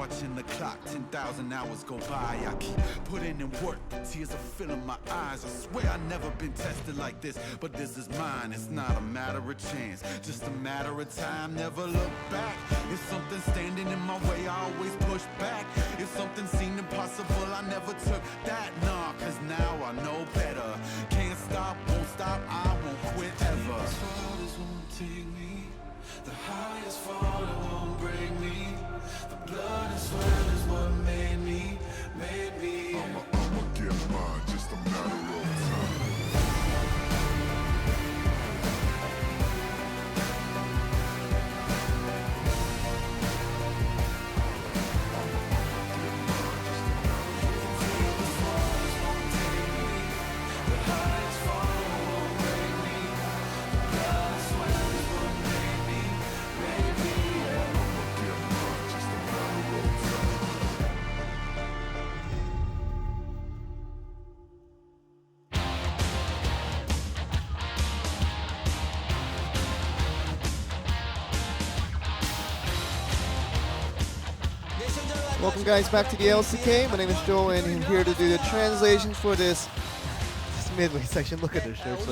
watching the clock, 10,000 hours go by. I keep putting in work, the tears are filling my eyes. I swear I've never been tested like this, but this is mine. It's not a matter of chance, just a matter of time. Never look back. If something standing in my way, I always push back. If something seemed impossible, I never took that. Nah, cause now I know better. Can't stop, won't stop, I won't quit ever. As far as won't take me, the highest fall it won't break me. The blood and sweat is what made me. I'ma get mine, just a matter of time. Welcome guys back to the LCK. My name is Joe and I'm here to do the translation for this midway section. Look at their shirts.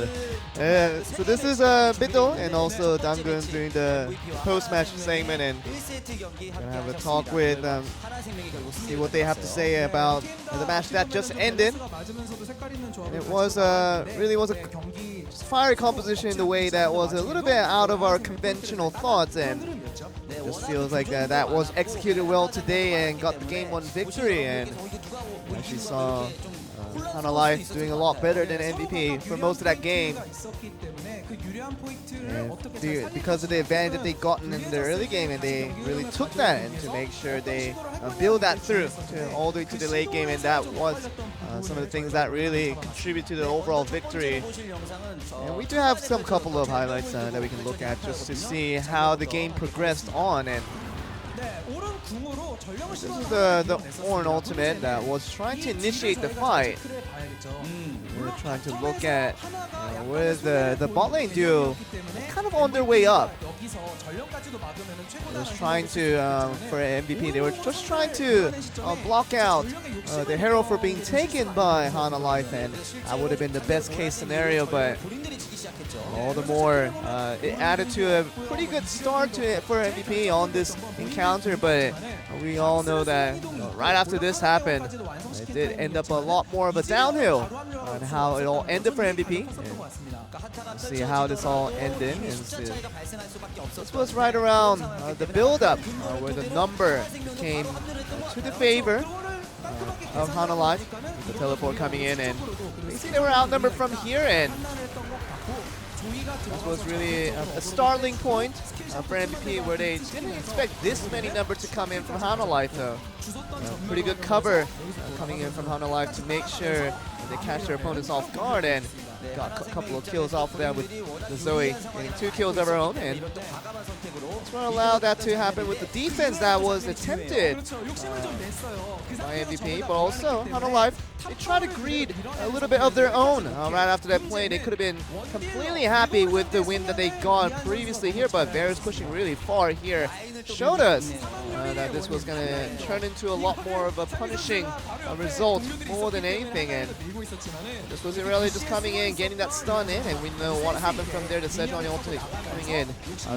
So this is Bito and also Dangun during the post-match segment, and gonna have a talk with them. We'll see what they have to say about the match that just ended. It was really was a fiery composition in the way that was a little bit out of our conventional thoughts, and it just feels like that was executed well today and got the game 1 victory. And we actually saw Hanwha doing a lot better than MVP for most of that game. And because of the advantage that they gotten in the early game, and they really took that and to make sure they build that through all the way to the late game, and that was some of the things that really contribute to the overall victory. And we do have some couple of highlights that we can look at just to see how the game progressed on. And this is the Ornn ultimate that was trying to initiate the fight. We're trying to look at where the bot lane duo kind of on their way up. They was trying to, for MVP, they were just trying to block out the hero for being taken by Hanwha, and that would have been the best case scenario, but all the more it added to a pretty good start for MVP on this encounter. But we all know that right after this happened, it did end up a lot more of a downhill on how it all ended for MVP. And see how this all ended. And this was right around the build-up where the number came to the favor of Hanwha, with the teleport coming in, and basically they were outnumbered from here. And this was really a startling point for MVP, where they didn't expect this many numbers to come in from Hanwha. So pretty good cover coming in from Hanwha to make sure they catch their opponents off guard, and got a couple of kills off of that with the Zoe getting 2 kills of her own. And that's what allowed that to happen with the defense that was attempted by MVP, but also Hanwha, they tried to greed a little bit of their own right after that play. They could have been completely happy with the win that they got previously here, but Varus pushing really far here showed us that this was going to turn into a lot more of a punishing result more than anything. And this was really just coming in, getting that stun in, and we know what happened from there. The Sejuani ultimate coming in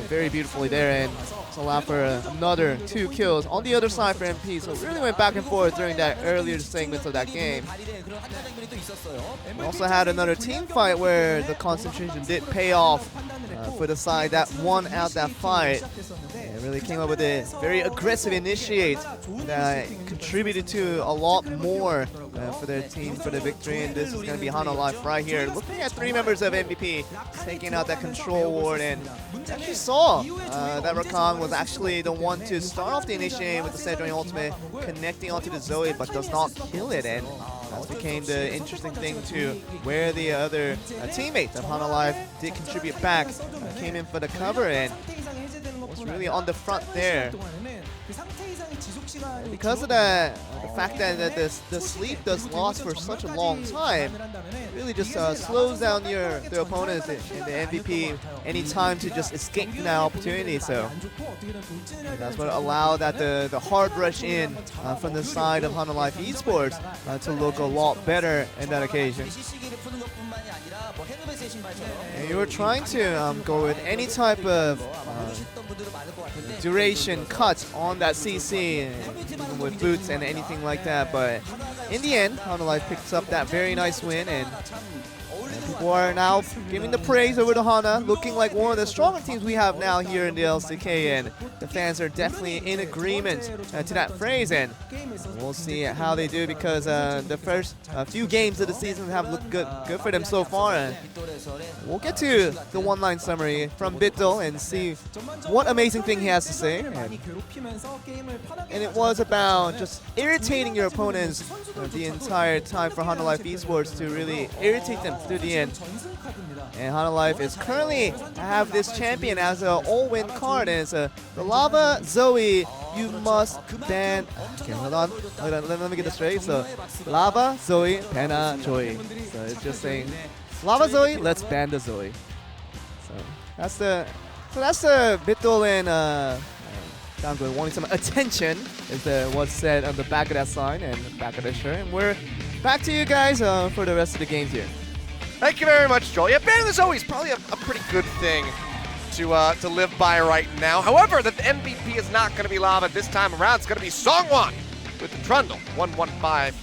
very beautifully there, and it's allowed for another 2 kills on the other side for MP. So it really went back and forth during that earlier segments of that game. We also had another team fight where the concentration did pay off for the side that won out that fight. It really came up with a very aggressive initiate that contributed to a lot more for their team for the victory. And this is going to be Hanwha right here, looking at 3 members of MVP taking out that control ward. And actually saw that Rakan was actually the one to start off the initiate with the Sejuani ultimate, connecting onto the Zoe, but does not kill it. And that became the interesting thing to where the other teammates of Hanwha did contribute back, came in for the cover, and was really on the front there. Because of that, the fact that the sleep does last for such a long time, really just slows down the opponents in the MVP any time to just escape from that opportunity. So that's what allowed that the hard rush in from the side of Hanwha Life Esports to look a lot better in that occasion. And you were trying to go with any type of duration cuts on that CC, even with boots and anything like that, but in the end, Hanwha Life picks up that very nice win, and people are now giving the praise over to Hanwha, looking like one of the stronger teams we have now here in the LCK, and the fans are definitely in agreement to that phrase, and we'll see how they do, because the first few games of the season have looked good for them so far. And we'll get to the one-line summary from Bittel and see what amazing thing he has to say. And it was about just irritating your opponents the entire time for Hanwha Life Esports to really irritate them through the end. And Hanwha Life is currently have this champion as an all-win card, and it's the Lava Zoe. You must ban. Okay, hold on. Let me get this straight. So, Lava Zoe, Pena Joy. So it's just saying, Lava Zoe, let's ban the Zoe. So that's the Bittel and Downgoing wanting some attention, is what's said on the back of that sign and the back of the shirt. And we're back to you guys for the rest of the games here. Thank you very much, Joel. Yeah, banning the Zoe is probably a pretty good thing to live by right now. However, the MVP is not going to be Lava this time around. It's going to be Songwon with the Trundle. 115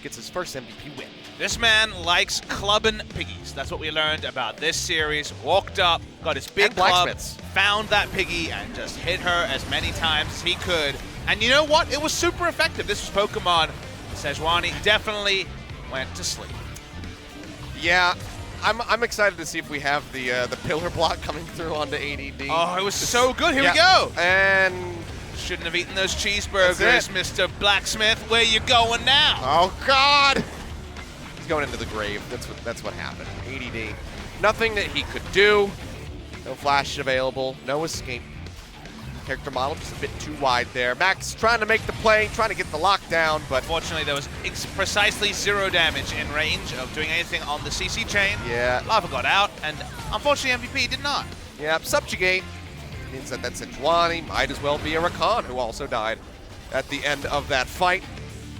gets his first MVP win. This man likes clubbing piggies. That's what we learned about this series. Walked up, got his big club, found that piggy, and just hit her as many times as he could. And you know what? It was super effective. This was Pokemon. Sejuani definitely went to sleep. Yeah, I'm excited to see if we have the pillar block coming through onto ADD. Oh, it was so good. Here we go. And shouldn't have eaten those cheeseburgers, Mr. Blacksmith. Where you going now? Oh God! He's going into the grave. That's what happened. ADD. Nothing that he could do. No flash available. No escape. Character model just a bit too wide there. Max trying to make the play, trying to get the lockdown, but unfortunately there was precisely 0 damage in range of doing anything on the CC chain. Yeah. Lava got out, and unfortunately MVP did not. Yeah, subjugate means that Sejuani might as well be a Rakan, who also died at the end of that fight.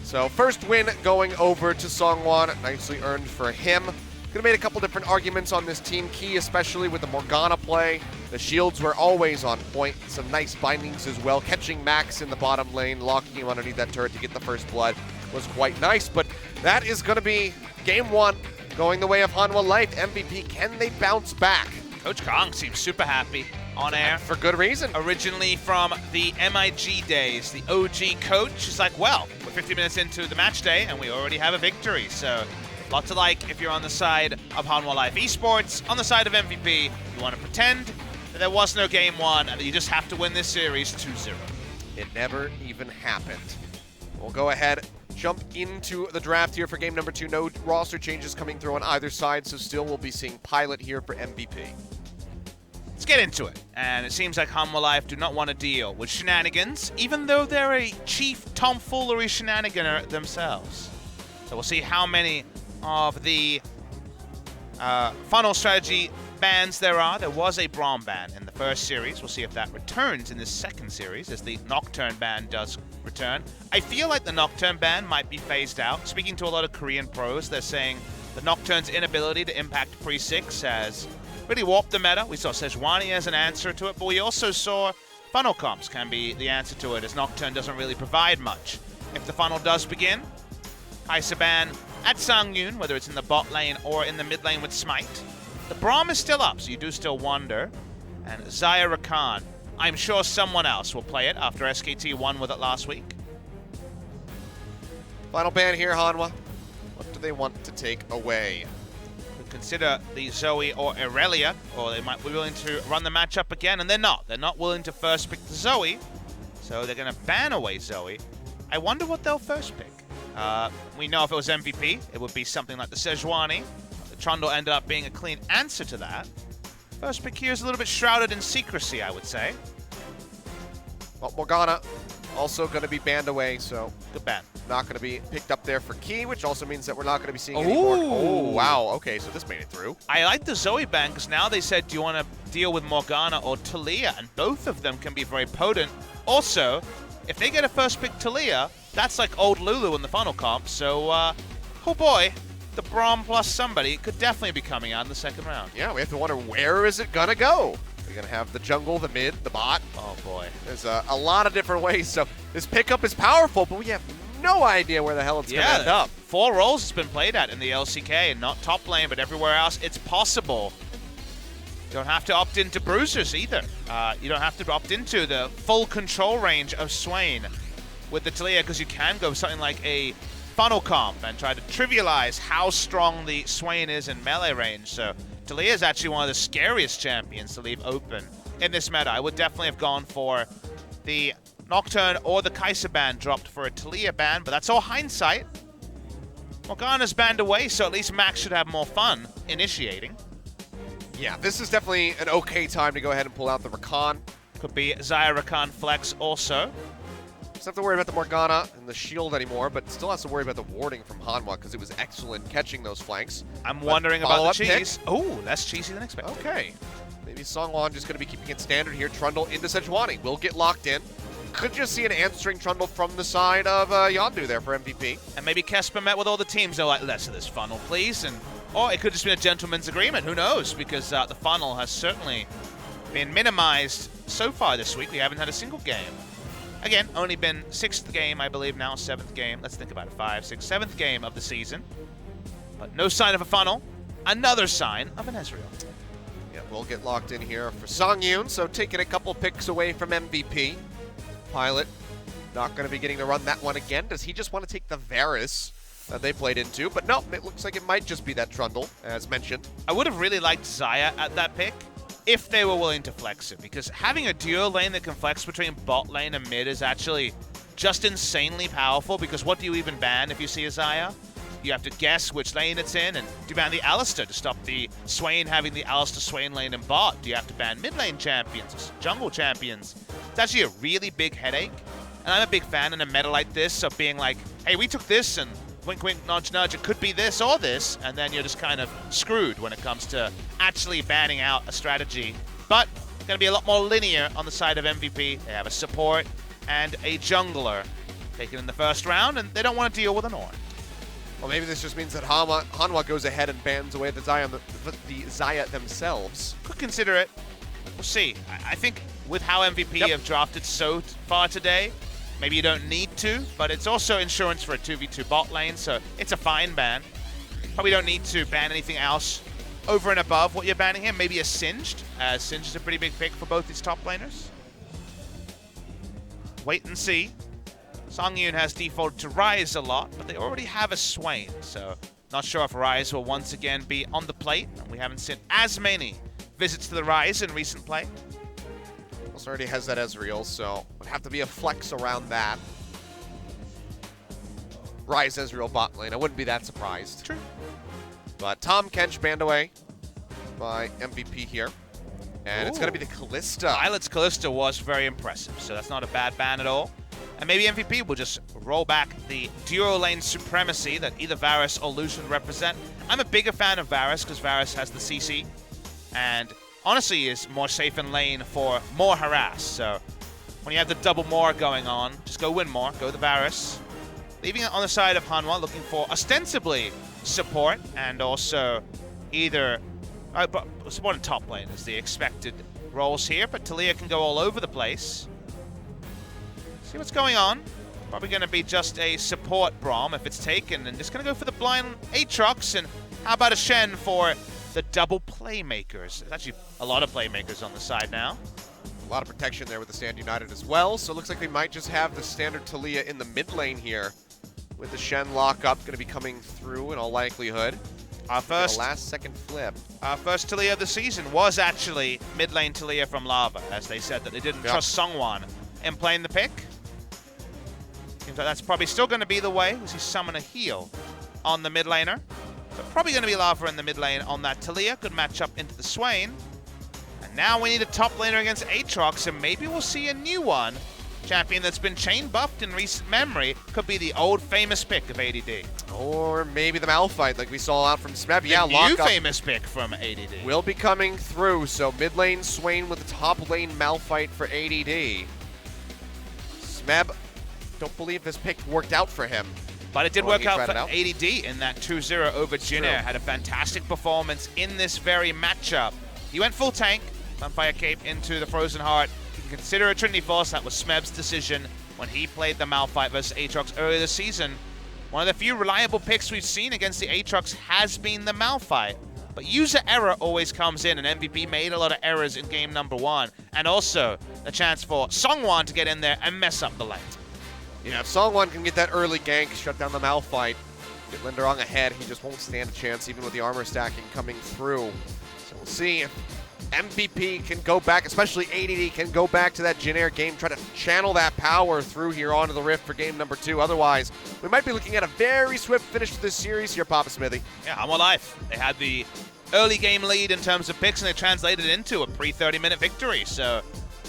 So first win going over to Songwon, nicely earned for him. Could have made a couple different arguments on this team, key especially with the Morgana play. The shields were always on point. Some nice bindings as well. Catching Max in the bottom lane, locking him underneath that turret to get the first blood was quite nice. But that is going to be game one, going the way of Hanwha Life. MVP, can they bounce back? Coach Kong seems super happy on air. For good reason. Originally from the MIG days, the OG coach is like, well, we're 50 minutes into the match day and we already have a victory. So lots of like if you're on the side of Hanwha Life Esports. On the side of MVP, you want to pretend that there was no game one and that you just have to win this series 2-0. It never even happened. We'll go ahead, jump into the draft here for game number 2. No roster changes coming through on either side, so still we'll be seeing Pilot here for MVP. Let's get into it. And it seems like Hanwha Life do not want to deal with shenanigans, even though they're a chief tomfoolery shenaniganer themselves. So we'll see how many of the funnel strategy bans there are. There was a Braum ban in the first series. We'll see if that returns in the second series as the Nocturne ban does return. I feel like the Nocturne ban might be phased out. Speaking to a lot of Korean pros, they're saying the Nocturne's inability to impact pre-6 has really warped the meta. We saw Sejuani as an answer to it, but we also saw funnel comps can be the answer to it, as Nocturne doesn't really provide much. If the funnel does begin, Kaisaban at Sangyun, whether it's in the bot lane or in the mid lane with Smite. The Braum is still up, so you do still wonder. And Xayah Rakan, I'm sure someone else will play it after SKT won with it last week. Final ban here, Hanwha. What do they want to take away? Could consider the Zoe or Irelia, or they might be willing to run the matchup again, and they're not. They're not willing to first pick the Zoe, so they're going to ban away Zoe. I wonder what they'll first pick. We know if it was MVP, it would be something like the Sejuani. The Trundle ended up being a clean answer to that. First pick here is a little bit shrouded in secrecy, I would say. Well, Morgana also going to be banned away, so Good ban. not going to be picked up there for Key, which also means that we're not going to be seeing any more. Oh, wow. Okay, so this made it through. I like the Zoe ban because now they said, do you want to deal with Morgana or Talia? And both of them can be very potent. Also, if they get a first pick Talia, that's like old Lulu in the funnel comp. So, oh boy, the Braum plus somebody could definitely be coming out in the second round. Yeah, we have to wonder, where is it going to go? We're going to have the jungle, the mid, the bot. Oh boy. There's a lot of different ways, so this pickup is powerful, but we have no idea where the hell it's going to end up. 4 roles has been played at in the LCK, and not top lane, but everywhere else. It's possible. You don't have to opt into bruisers either. You don't have to opt into the full control range of Swain with the Talia, because you can go something like a funnel comp and try to trivialize how strong the Swain is in melee range. So Talia is actually one of the scariest champions to leave open in this meta. I would definitely have gone for the Nocturne or the Kai'Sa ban dropped for a Talia ban, but that's all hindsight. Morgana's banned away, so at least Max should have more fun initiating. Yeah, this is definitely an okay time to go ahead and pull out the Rakan. Could be Xayah Rakan flex also. Doesn't have to worry about the Morgana and the shield anymore, but still has to worry about the warding from Hanwha because it was excellent catching those flanks. I'm But wondering about the follow-up cheese. Oh, less cheesy than expected. Okay. Maybe Songwon just going to be keeping it standard here. Trundle into Sejuani. Will get locked in. Could just see an answering Trundle from the side of Yondu there for MVP. And maybe Kesper met with all the teams. They're like, less of this funnel, please. And or it could just be a gentleman's agreement. Who knows? Because the funnel has certainly been minimized so far this week. We haven't had a single game. Again, only been 6th game, I believe now, 7th game. Let's think about it. 5, 6, 7th game of the season. But no sign of a funnel. Another sign of an Ezreal. Yeah, we'll get locked in here for Songyun, so taking a couple picks away from MVP. Pilot not going to be getting to run that one again. Does he just want to take the Varus that they played into? But no, it looks like it might just be that Trundle, as mentioned. I would have really liked Xayah at that pick if they were willing to flex it, because having a duo lane that can flex between bot lane and mid is actually just insanely powerful, because what do you even ban if you see a Xayah? You have to guess which lane it's in, and do you ban the Alistar to stop the Swain having the Alistar Swain lane and bot? Do you have to ban mid lane champions, jungle champions? It's actually a really big headache, and I'm a big fan in a meta like this of being like, hey, we took this and wink, wink, nudge, nudge, it could be this or this, and then you're just kind of screwed when it comes to actually banning out a strategy. But it's going to be a lot more linear on the side of MVP. They have a support and a jungler taken in the first round, and they don't want to deal with an Ornn. Well, maybe this just means that Hanwha goes ahead and bans away the Xayah themselves. Could consider it. We'll see. I think with how MVP have drafted so far today, maybe you don't need to, but it's also insurance for a 2v2 bot lane, so it's a fine ban. Probably don't need to ban anything else over and above what you're banning here. Maybe a Singed, as Singed is a pretty big pick for both these top laners. Wait and see. Songyun has defaulted to Ryze a lot, but they already have a Swain, so not sure if Ryze will once again be on the plate. We haven't seen as many visits to the Ryze in recent play. Also already has that Ezreal, so would have to be a flex around that. Ryze Ezreal bot lane, I wouldn't be that surprised. True. But Tom Kench banned away by MVP here. And it's going to be the Kalista. Violet's Kalista was very impressive, so that's not a bad ban at all. And maybe MVP will just roll back the duo lane supremacy that either Varus or Lucian represent. I'm a bigger fan of Varus because Varus has the CC and honestly is more safe in lane for more harass. So when you have the double more going on, just go win more, go the Varus. Leaving it on the side of Hanwha, looking for ostensibly support and also either support and top lane is the expected roles here, but Talia can go all over the place. See what's going on. Probably going to be just a support Braum if it's taken, and just going to go for the blind Aatrox, and how about a Shen for the double playmakers? There's actually a lot of playmakers on the side now. A lot of protection there with the Stand United as well, so it looks like they might just have the standard Talia in the mid lane here with the Shen lockup going to be coming through in all likelihood. Our first last-second flip. Our first Talia of the season was actually mid lane Talia from Lava, as they said that they didn't trust Songwon in playing the pick. Seems like that's probably still going to be the way. We see summon a heal on the mid laner. So probably going to be Lava in the mid lane on that Talia. Could match up into the Swain. And now we need a top laner against Aatrox, and maybe we'll see a new one champion that's been chain buffed in recent memory, could be the old famous pick of ADD. Or maybe the Malphite like we saw out from Smeb. The Yeah, new lockup famous pick from ADD. will be coming through. So mid lane Swain with the top lane Malphite for ADD. Smeb, don't believe this pick worked out for him. But it did Well, work he out tried for it out. ADD in that 2-0 over Jin Air. true. Had a fantastic performance in this very matchup. He went full tank, Vampire Cape into the Frozen Heart. You can consider a Trinity Force. That was Smeb's decision when he played the Malphite versus Aatrox earlier this season. One of the few reliable picks we've seen against the Aatrox has been the Malphite. But user error always comes in, and MVP made a lot of errors in game number 1. And also, a chance for Songwon to get in there and mess up the lane. Yeah, if Songwon can get that early gank, shut down the Malphite, get Linderong ahead, he just won't stand a chance even with the armor stacking coming through. So we'll see if MVP can go back, especially ADD can go back to that Jin Air game, try to channel that power through here onto the Rift for game number 2. Otherwise, we might be looking at a very swift finish to this series here, Papa Smithy. Yeah, Hanwha Life. They had the early game lead in terms of picks, and they translated it into a pre-30-minute victory. So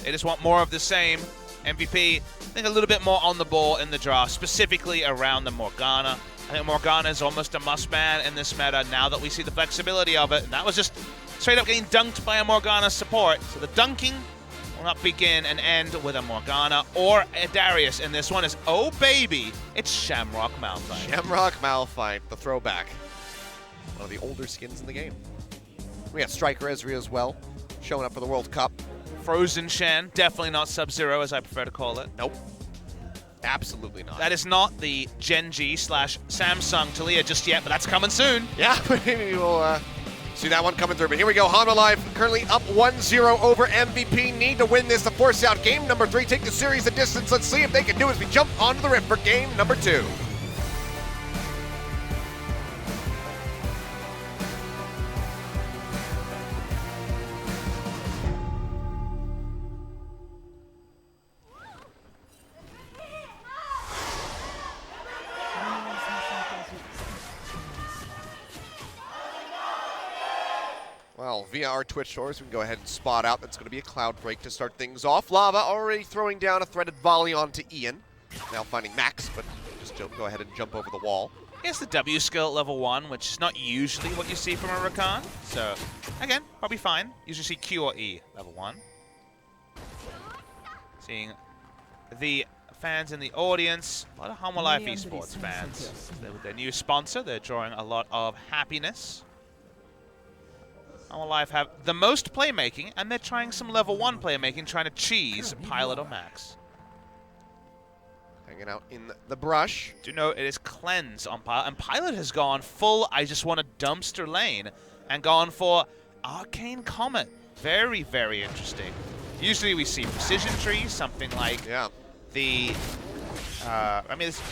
they just want more of the same. MVP, I think a little bit more on the ball in the draft, specifically around the Morgana. I think Morgana is almost a must-ban in this meta now that we see the flexibility of it. And that was just straight up getting dunked by a Morgana support. So the dunking will not begin and end with a Morgana or a Darius. And this one is, oh baby, it's Shamrock Malphite. Shamrock Malphite, the throwback. One of the older skins in the game. We have Striker Ezreal as well, showing up for the World Cup. Frozen Shen, definitely not Sub-Zero as I prefer to call it. Nope. Absolutely not. That is not the Gen.G / Samsung Talia just yet, but that's coming soon. Yeah, maybe we'll see that one coming through. But here we go. Hanwha Live currently up 1-0 over MVP. Need to win this to force out game number 3. Take the series the distance. Let's see if they can do it as we jump onto the Rift for game number 2. Well, via our Twitch stores, we can go ahead and spot out that's going to be a Cloud Break to start things off. Lava already throwing down a threaded volley onto Ian. Now finding Max, but just go ahead and jump over the wall. He has the W skill at level 1, which is not usually what you see from a Rakan. So, again, probably fine. Usually see Q or E level 1. Seeing the fans in the audience, a lot of Hanwha Life Esports fans. With their new sponsor, they're drawing a lot of happiness. Hanwha Life have the most playmaking, and they're trying some level 1 playmaking, trying to cheese Pilot or Max. Hanging out in the brush. Do know it is cleanse on Pilot, and Pilot has gone full, I just want a dumpster lane, and gone for Arcane Comet. Very, very interesting. Usually we see Precision Tree, something like the, I mean, there's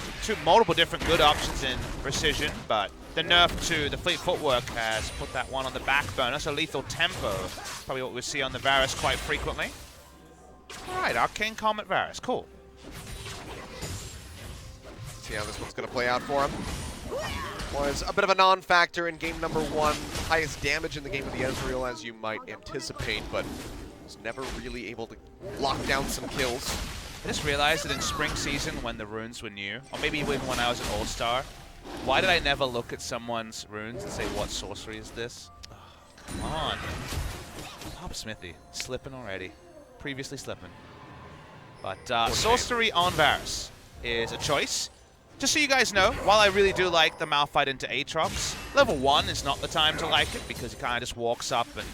multiple different good options in Precision, but the nerf to the Fleet Footwork has put that one on the back burner, so Lethal Tempo, probably what we see on the Varus quite frequently. All right, Arcane Comet Varus, cool. See how this one's going to play out for him. Was a bit of a non-factor in game number 1. Highest damage in the game with the Ezreal, as you might anticipate, but was never really able to lock down some kills. I just realized that in spring season when the runes were new, or maybe even when I was an All-Star, why did I never look at someone's runes and say, what sorcery is this? Oh, come on. Pop Smithy, slipping already. Previously slipping. But sorcery on Varus is a choice. Just so you guys know, while I really do like the Malphite into Aatrox, level 1 is not the time to like it because it kind of just walks up and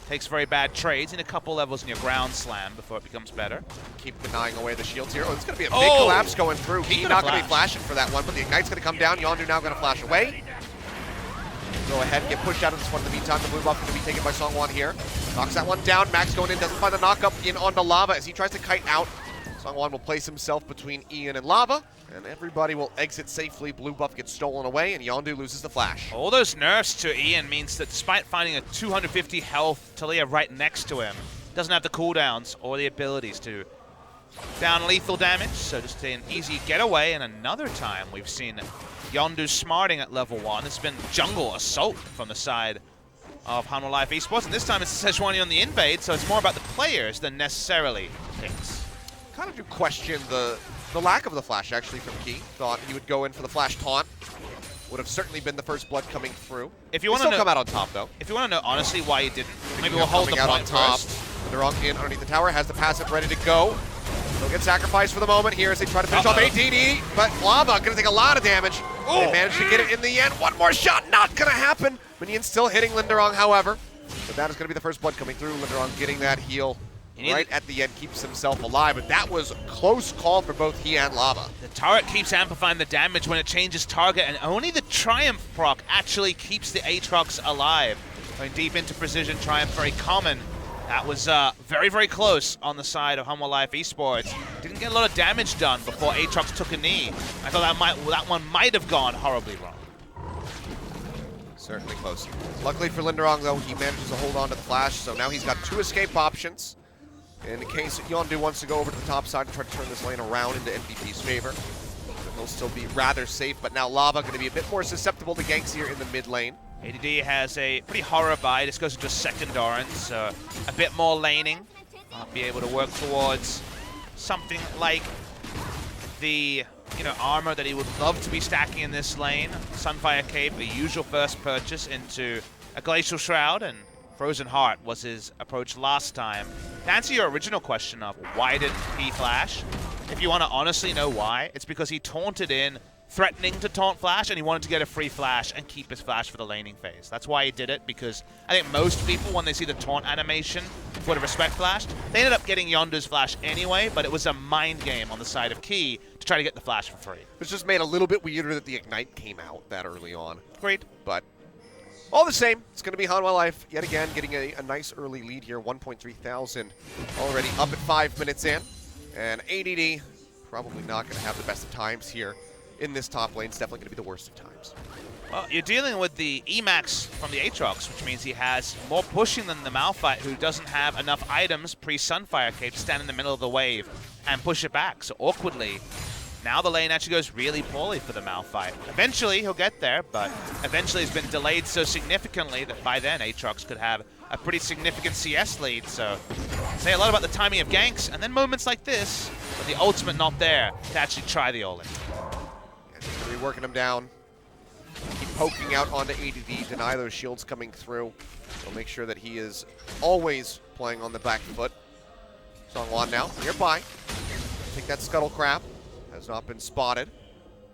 takes very bad trades in a couple levels in your ground slam before it becomes better. Keep denying away the shields here. Oh, it's going to be a big collapse going through. He's not going to be flashing for that one, but the Ignite's going to come down. Yondu now going to flash away. Go ahead and get pushed out of this one in the meantime. The blue buff going to be taken by Songwon here. Knocks that one down. Max going in, doesn't find the knock up in onto Lava as he tries to kite out. Songwon will place himself between Ian and Lava, and everybody will exit safely. Blue buff gets stolen away, and Yondu loses the flash. All those nerfs to Ian means that despite finding a 250 health Talia right next to him, doesn't have the cooldowns or the abilities to down lethal damage, so just an easy getaway. And another time we've seen Yondu smarting at level 1. It's been jungle assault from the side of Hanwha Life Esports, and this time it's Sejuani on the invade, so it's more about the players than necessarily picks. kind of do question the lack of the flash, actually, from Key. Thought he would go in for the flash taunt. Would have certainly been the first blood coming through. If you want to come out on top, though. If you want to know honestly why he didn't, maybe we'll hold the out point on top. first. Linderong in underneath the tower, has the passive ready to go. He'll get sacrificed for the moment here as they try to finish off ADD, but Lava gonna take a lot of damage. They managed to get it in the end. One more shot, not gonna happen. Minion still hitting Linderong, however. But that is gonna be the first blood coming through. Linderong getting that heal right at the end, keeps himself alive. But that was a close call for both he and Lava. The turret keeps amplifying the damage when it changes target, and only the Triumph proc actually keeps the Aatrox alive. Going deep into precision, Triumph very common. That was very, very close on the side of Hanwha Life Esports. Didn't get a lot of damage done before Aatrox took a knee. I thought that one might have gone horribly wrong. Certainly close. Luckily for Linderong, though, he manages to hold on to the flash, so now he's got 2 escape options. In case Yondu wants to go over to the top side and try to turn this lane around into MVP's favor. He'll still be rather safe, but now Lava going to be a bit more susceptible to ganks here in the mid lane. ADD has a pretty horror buy. This goes into a second Doran, so a bit more laning. Might be able to work towards something like the armor that he would love to be stacking in this lane. Sunfire Cape, a usual first purchase into a Glacial Shroud, and Frozen Heart was his approach last time. To answer your original question of why didn't he flash, if you want to honestly know why, it's because he taunted in threatening to taunt flash, and he wanted to get a free flash and keep his flash for the laning phase. That's why he did it, because I think most people, when they see the taunt animation would have respect flashed. They ended up getting Yondu's flash anyway, but it was a mind game on the side of Key to try to get the flash for free. It's just made a little bit weirder that the Ignite came out that early on. Great. But all the same, it's going to be Hanwha Life yet again getting a nice early lead here. 1.3 thousand already up at 5 minutes in. And ADD probably not going to have the best of times here in this top lane. It's definitely going to be the worst of times. Well, you're dealing with the Emax from the Aatrox, which means he has more pushing than the Malphite, who doesn't have enough items pre-Sunfire Cape to stand in the middle of the wave and push it back. So awkwardly, now the lane actually goes really poorly for the Malphite. Eventually, he'll get there, but eventually it's been delayed so significantly that by then Aatrox could have a pretty significant CS lead. So say a lot about the timing of ganks, and then moments like this, but the ultimate not there to actually try the all-in. He's working him down. Keep poking out onto ADD, deny those shields coming through. So make sure that he is always playing on the back foot. Songwon now, nearby. Take that Scuttle Crab. Has not been spotted.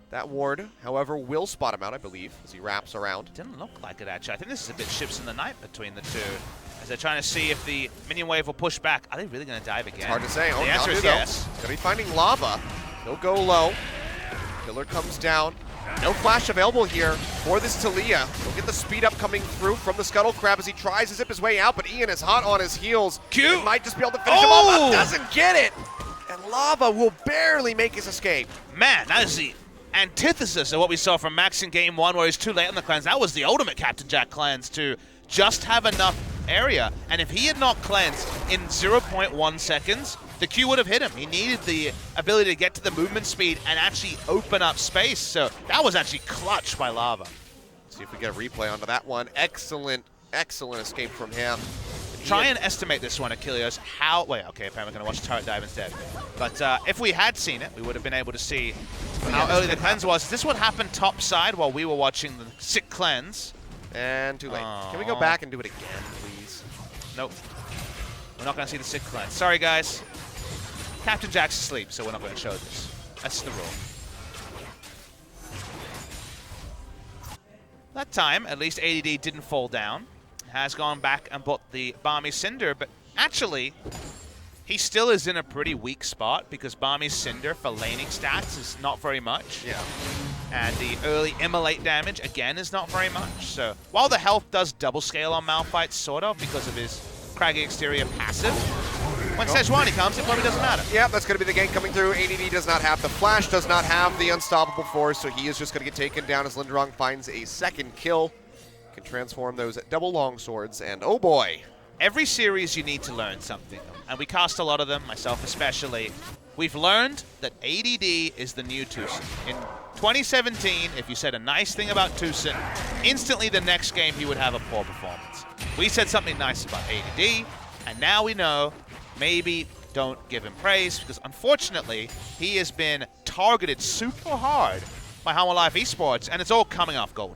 That ward, however, will spot him out, I believe, as he wraps around. Didn't look like it, actually. I think this is a bit ships in the night between the two, as they're trying to see if the minion wave will push back. Are they really going to dive again? It's hard to say. Oh, the answer is yes. Going to be finding Lava. He'll go low. Killer comes down. No flash available here for this Talia. He'll get the speed up coming through from the Scuttle Crab as he tries to zip his way out, but Ian is hot on his heels. Q he might just be able to finish him off, but doesn't get it. And Lava will barely make his escape. Man, that is the antithesis of what we saw from Max in Game 1, where he's too late on the cleanse. That was the ultimate Captain Jack cleanse, to just have enough area. And if he had not cleansed in 0.1 seconds, the Q would have hit him. He needed the ability to get to the movement speed and actually open up space. So that was actually clutch by Lava. Let's see if we get a replay onto that one. Excellent, excellent escape from him. Try and estimate this one, Achilles. How... Wait, okay, apparently we're going to watch turret dive instead. But if we had seen it, we would have been able to see how early the cleanse was. This would happen top side while we were watching the sick cleanse. And too late. Can we go back and do it again, please? Nope. We're not going to see the sick cleanse. Sorry, guys. Captain Jack's asleep, so we're not going to show this. That's the rule. That time, at least ADD didn't fall down. Has gone back and bought the Balmy Cinder, but actually, he still is in a pretty weak spot because Balmy's Cinder for laning stats is not very much. Yeah. And the early immolate damage, again, is not very much. So while the health does double scale on Malphite, sort of, because of his craggy exterior passive, when Sejuani comes, it probably doesn't matter. Yeah, that's going to be the gank coming through. ADD does not have the flash, does not have the unstoppable force, so he is just going to get taken down as Linderong finds a second kill. Can transform those double longswords, and oh boy. Every series you need to learn something, and we cast a lot of them, myself especially. We've learned that ADD is the new Tucson. In 2017, if you said a nice thing about Tucson, instantly the next game he would have a poor performance. We said something nice about ADD, and now we know maybe don't give him praise because unfortunately he has been targeted super hard by Hanwha Life Esports, and it's all coming off gold.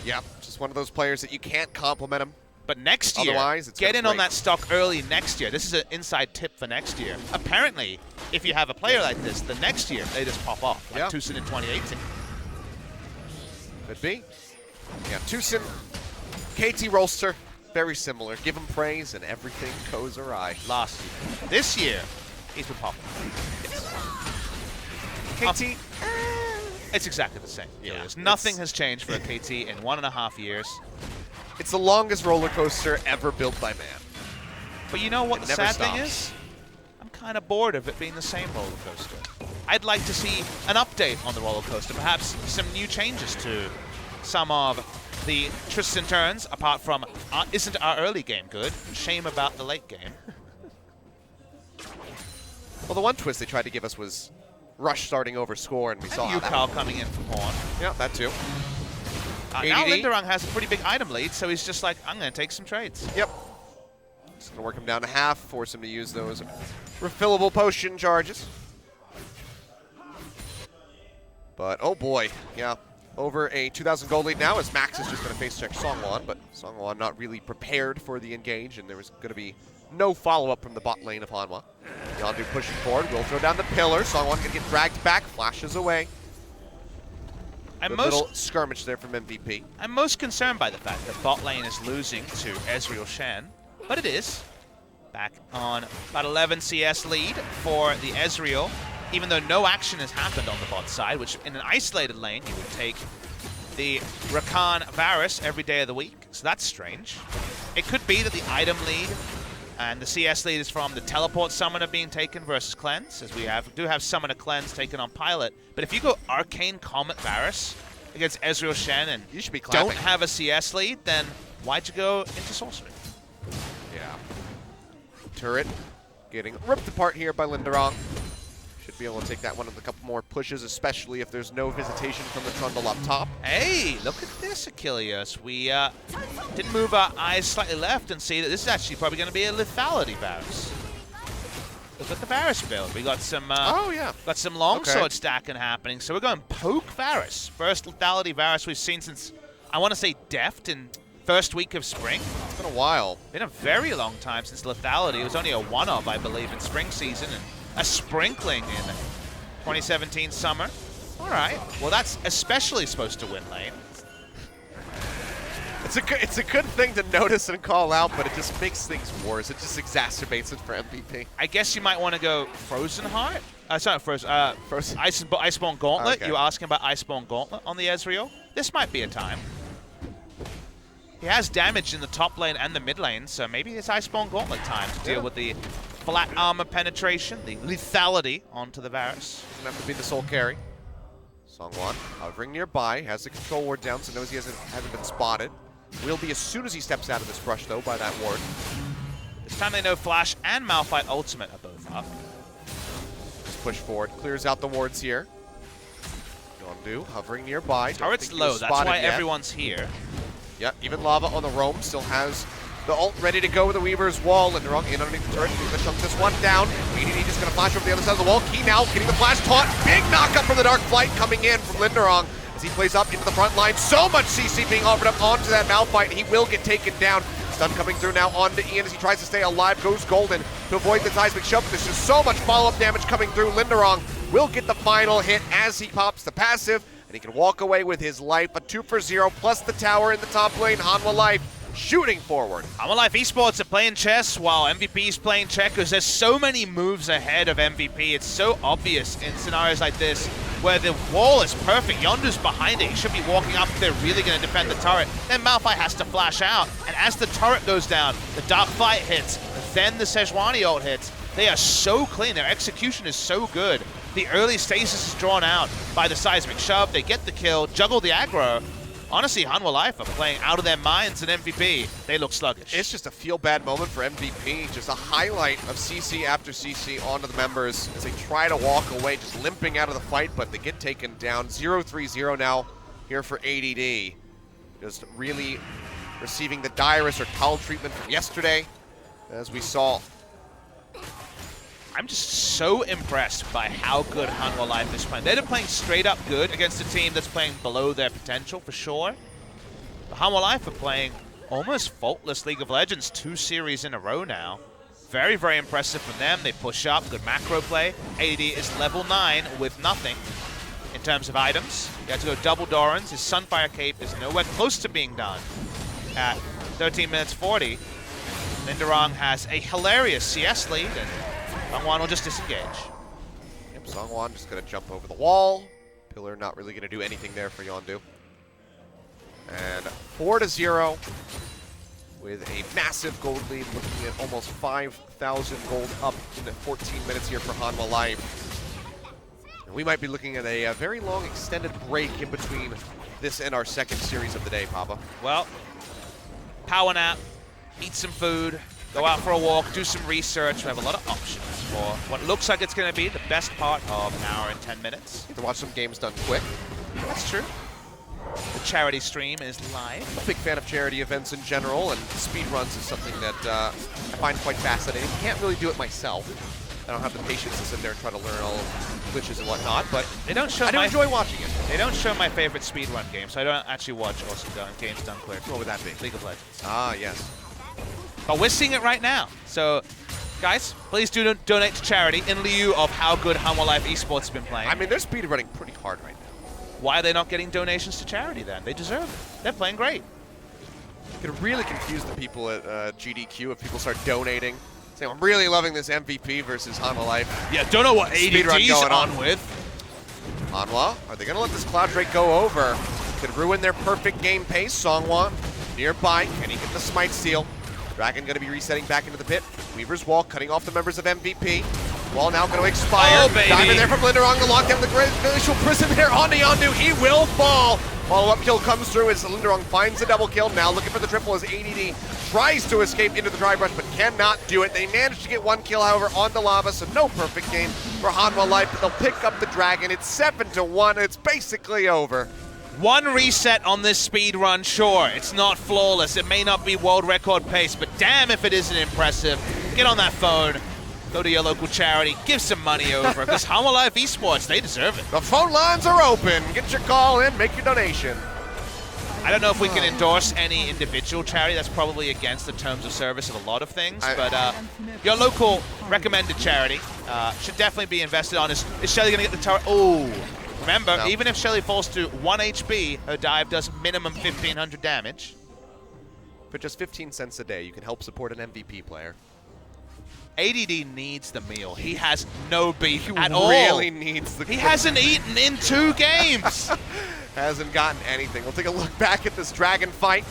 Yeah, just one of those players that you can't compliment him. But next year, Otherwise, it's get gonna in on break. that stock early next year. This is an inside tip for next year. Apparently, if you have a player like this, the next year they just pop off, like Yeah. Tucson in 2018. Could be. Yeah, Tucson, KT Rolster, very similar. Give him praise and everything goes awry. Last year. This year, he's been popping. KT, It's exactly the same. Yeah, Julius. Nothing it's- has changed for a KT in 1.5 years. it's the longest roller coaster ever built by man. But you know what It the never sad thing stops. is? I'm kind of bored of it being the same roller coaster. I'd like to see an update on the roller coaster, perhaps some new changes to some of the twists and turns, apart from isn't our early game good? Shame about the late game. Well, the one twist they tried to give us was Rush starting over score, and we saw how that. Yukal coming in from Horn. Yeah, that too. Now ADD. Linderung has a pretty big item lead, so he's just like, I'm going to take some trades. Yep. Just gonna work him down to half, force him to use those refillable potion charges. But oh boy, yeah. Over a 2,000 gold lead now as Max is just going to face check Songwon, but Songwon not really prepared for the engage, and there was going to be no follow-up from the bot lane of Hanwha. Yondu pushing forward, will throw down the pillar. Songwon going to get dragged back, flashes away. I'm Good most little skirmish there from MVP. I'm most concerned by the fact that bot lane is losing to Ezreal Shen, but it is. Back on about 11 CS lead for the Ezreal, even though no action has happened on the bot side, which in an isolated lane you would take the Rakan Varus every day of the week, so that's strange. It could be that the item lead and the CS lead is from the teleport summoner being taken versus cleanse, as we do have summoner cleanse taken on pilot. But if you go Arcane Comet Varus against Ezreal Shen and You should be don't clapping. have a CS lead, then why'd you go into sorcery? Yeah. Turret getting ripped apart here by Linderong. Should be able to take that one with a couple more pushes, especially if there's no visitation from the Trundle up top. Hey, look at this, Achilles. We didn't move our eyes slightly left and see that this is actually probably going to be a lethality Varus. Look at the Varus build. We got some Oh, yeah. got some longsword Okay. stacking happening. So we're going poke Varus. First lethality Varus we've seen since, I want to say, Deft in first week of spring. It's been a while. Been a very long time since lethality. It was only a one-of, I believe, in spring season, and a sprinkling in 2017 summer. All right. Well, that's especially supposed to win lane. It's a good thing to notice and call out, but it just makes things worse. It just exacerbates it for MVP. I guess you might want to go Frozen Heart. Sorry, Frozen. Iceborne Gauntlet. Okay. You were asking about Iceborne Gauntlet on the Ezreal. This might be a time. He has damage in the top lane and the mid lane, so maybe it's Iceborne Gauntlet time to deal with the flat armor penetration, the lethality onto the Varus. Doesn't have to be the sole carry. Songwon hovering nearby, has the control ward down, so knows he hasn't been spotted. Will be as soon as he steps out of this brush, though, by that ward. This time they know Flash and Malphite Ultimate are both up. Just push forward, clears out the wards here. Yondu hovering nearby. Don't Turret's think he low, was that's spotted why yet. everyone's here. Yep, even Lava on the roam still has the ult ready to go with the Weaver's wall. Linderong in underneath the turret. He's going to chunk this one down. ADD just going to flash over the other side of the wall. Key now getting the flash taunt. Big knockup from the Dark Flight coming in from Linderong as he plays up into the front line. So much CC being offered up onto that Malphite. He will get taken down. Stun coming through now onto Ian as he tries to stay alive. Goes Golden to avoid the seismic shove. There's just so much follow-up damage coming through. Linderong will get the final hit as he pops the passive. And he can walk away with his life. A 2 for 0 plus the tower in the top lane. Hanwha Life shooting forward. Hanwha Life Esports are playing chess while MVP is playing checkers. There's so many moves ahead of MVP. It's so obvious in scenarios like this where the wall is perfect. Yondu's behind it. He should be walking up if they're really going to defend the turret. Then Malphite has to flash out. And as the turret goes down, the Dark Flight hits. Then the Sejuani ult hits. They are so clean. Their execution is so good. The early stasis is drawn out by the seismic shove. They get the kill, juggle the aggro. Honestly, Hanwha Life are playing out of their minds in MVP. They look sluggish. It's just a feel-bad moment for MVP. Just a highlight of CC after CC onto the members as they try to walk away, just limping out of the fight, but they get taken down. 0-3-0 now here for ADD. Just really receiving the direst or towel treatment from yesterday, as we saw I'm just so impressed by how good Hanwha Life is playing. They're playing straight up good against a team that's playing below their potential for sure. But Hanwha Life are playing almost faultless League of Legends 2 series in a row now. Very, very impressive from them. They push up, good macro play. AD is level 9 with nothing in terms of items. You have to go double Doran's. His Sunfire Cape is nowhere close to being done at 13 minutes 40. Linderong has a hilarious CS lead, and Songwon will just disengage. Yep, Songwon just going to jump over the wall. Pillar not really going to do anything there for Yondu. And 4-0 with a massive gold lead, looking at almost 5,000 gold up in the 14 minutes here for Hanwha Life. And we might be looking at a very long extended break in between this and our second series of the day, Papa. Well, power nap, eat some food, go out for a walk, do some research. We have a lot of options for what looks like it's going to be the best part of an hour and 10 minutes. Get to watch some games done quick. That's true. The charity stream is live. I'm a big fan of charity events in general, and speedruns is something that I find quite fascinating. Can't really do it myself. I don't have the patience to sit there and try to learn all glitches and whatnot, but they don't show I do enjoy watching it. They don't show my favorite speedrun game, so I don't actually watch awesome games done quick. What would that be? League of Legends. Ah, yes. But we're seeing it right now. So, guys, please do donate to charity in lieu of how good Hanwha Life Esports has been playing. I mean, they're speedrunning pretty hard right now. Why are they not getting donations to charity then? They deserve it. They're playing great. It could really confuse the people at GDQ if people start donating. Saying, I'm really loving this MVP versus Hanwha Life. Yeah, don't know what ADD's on with. Hanwha, are they going to let this Cloud Drake go over? Could ruin their perfect game pace. Songwon nearby. Can he get the smite steal? Dragon going to be resetting back into the pit. Weaver's Wall cutting off the members of MVP. Wall now going to expire. Oh, baby. Diamond there from Linderong to lock down the glacial prison there onto Yondu. He will fall. Follow-up kill comes through as Linderong finds the double kill. Now looking for the triple as ADD tries to escape into the dry brush but cannot do it. They managed to get one kill, however, on the lava, so no perfect game for Hanwha Life, but they'll pick up the Dragon. It's 7-1. It's basically over. One reset on this speed run, sure. It's not flawless. It may not be world record pace, but damn if it isn't impressive. Get on that phone. Go to your local charity, give some money over, because Hanwha Life Esports, they deserve it. The phone lines are open. Get your call in, make your donation. I don't know if we can endorse any individual charity. That's probably against the terms of service of a lot of things, but your local recommended charity should definitely be invested on. Is Shelly going to get the turret? Oh, remember, No. even if Shelly falls to 1 HP, her dive does minimum 1,500 damage. For just 15 cents a day, you can help support an MVP player. ADD needs the meal. He has no beef at all. He really needs the... He hasn't eaten in 2 games. Hasn't gotten anything. We'll take a look back at this Dragon fight.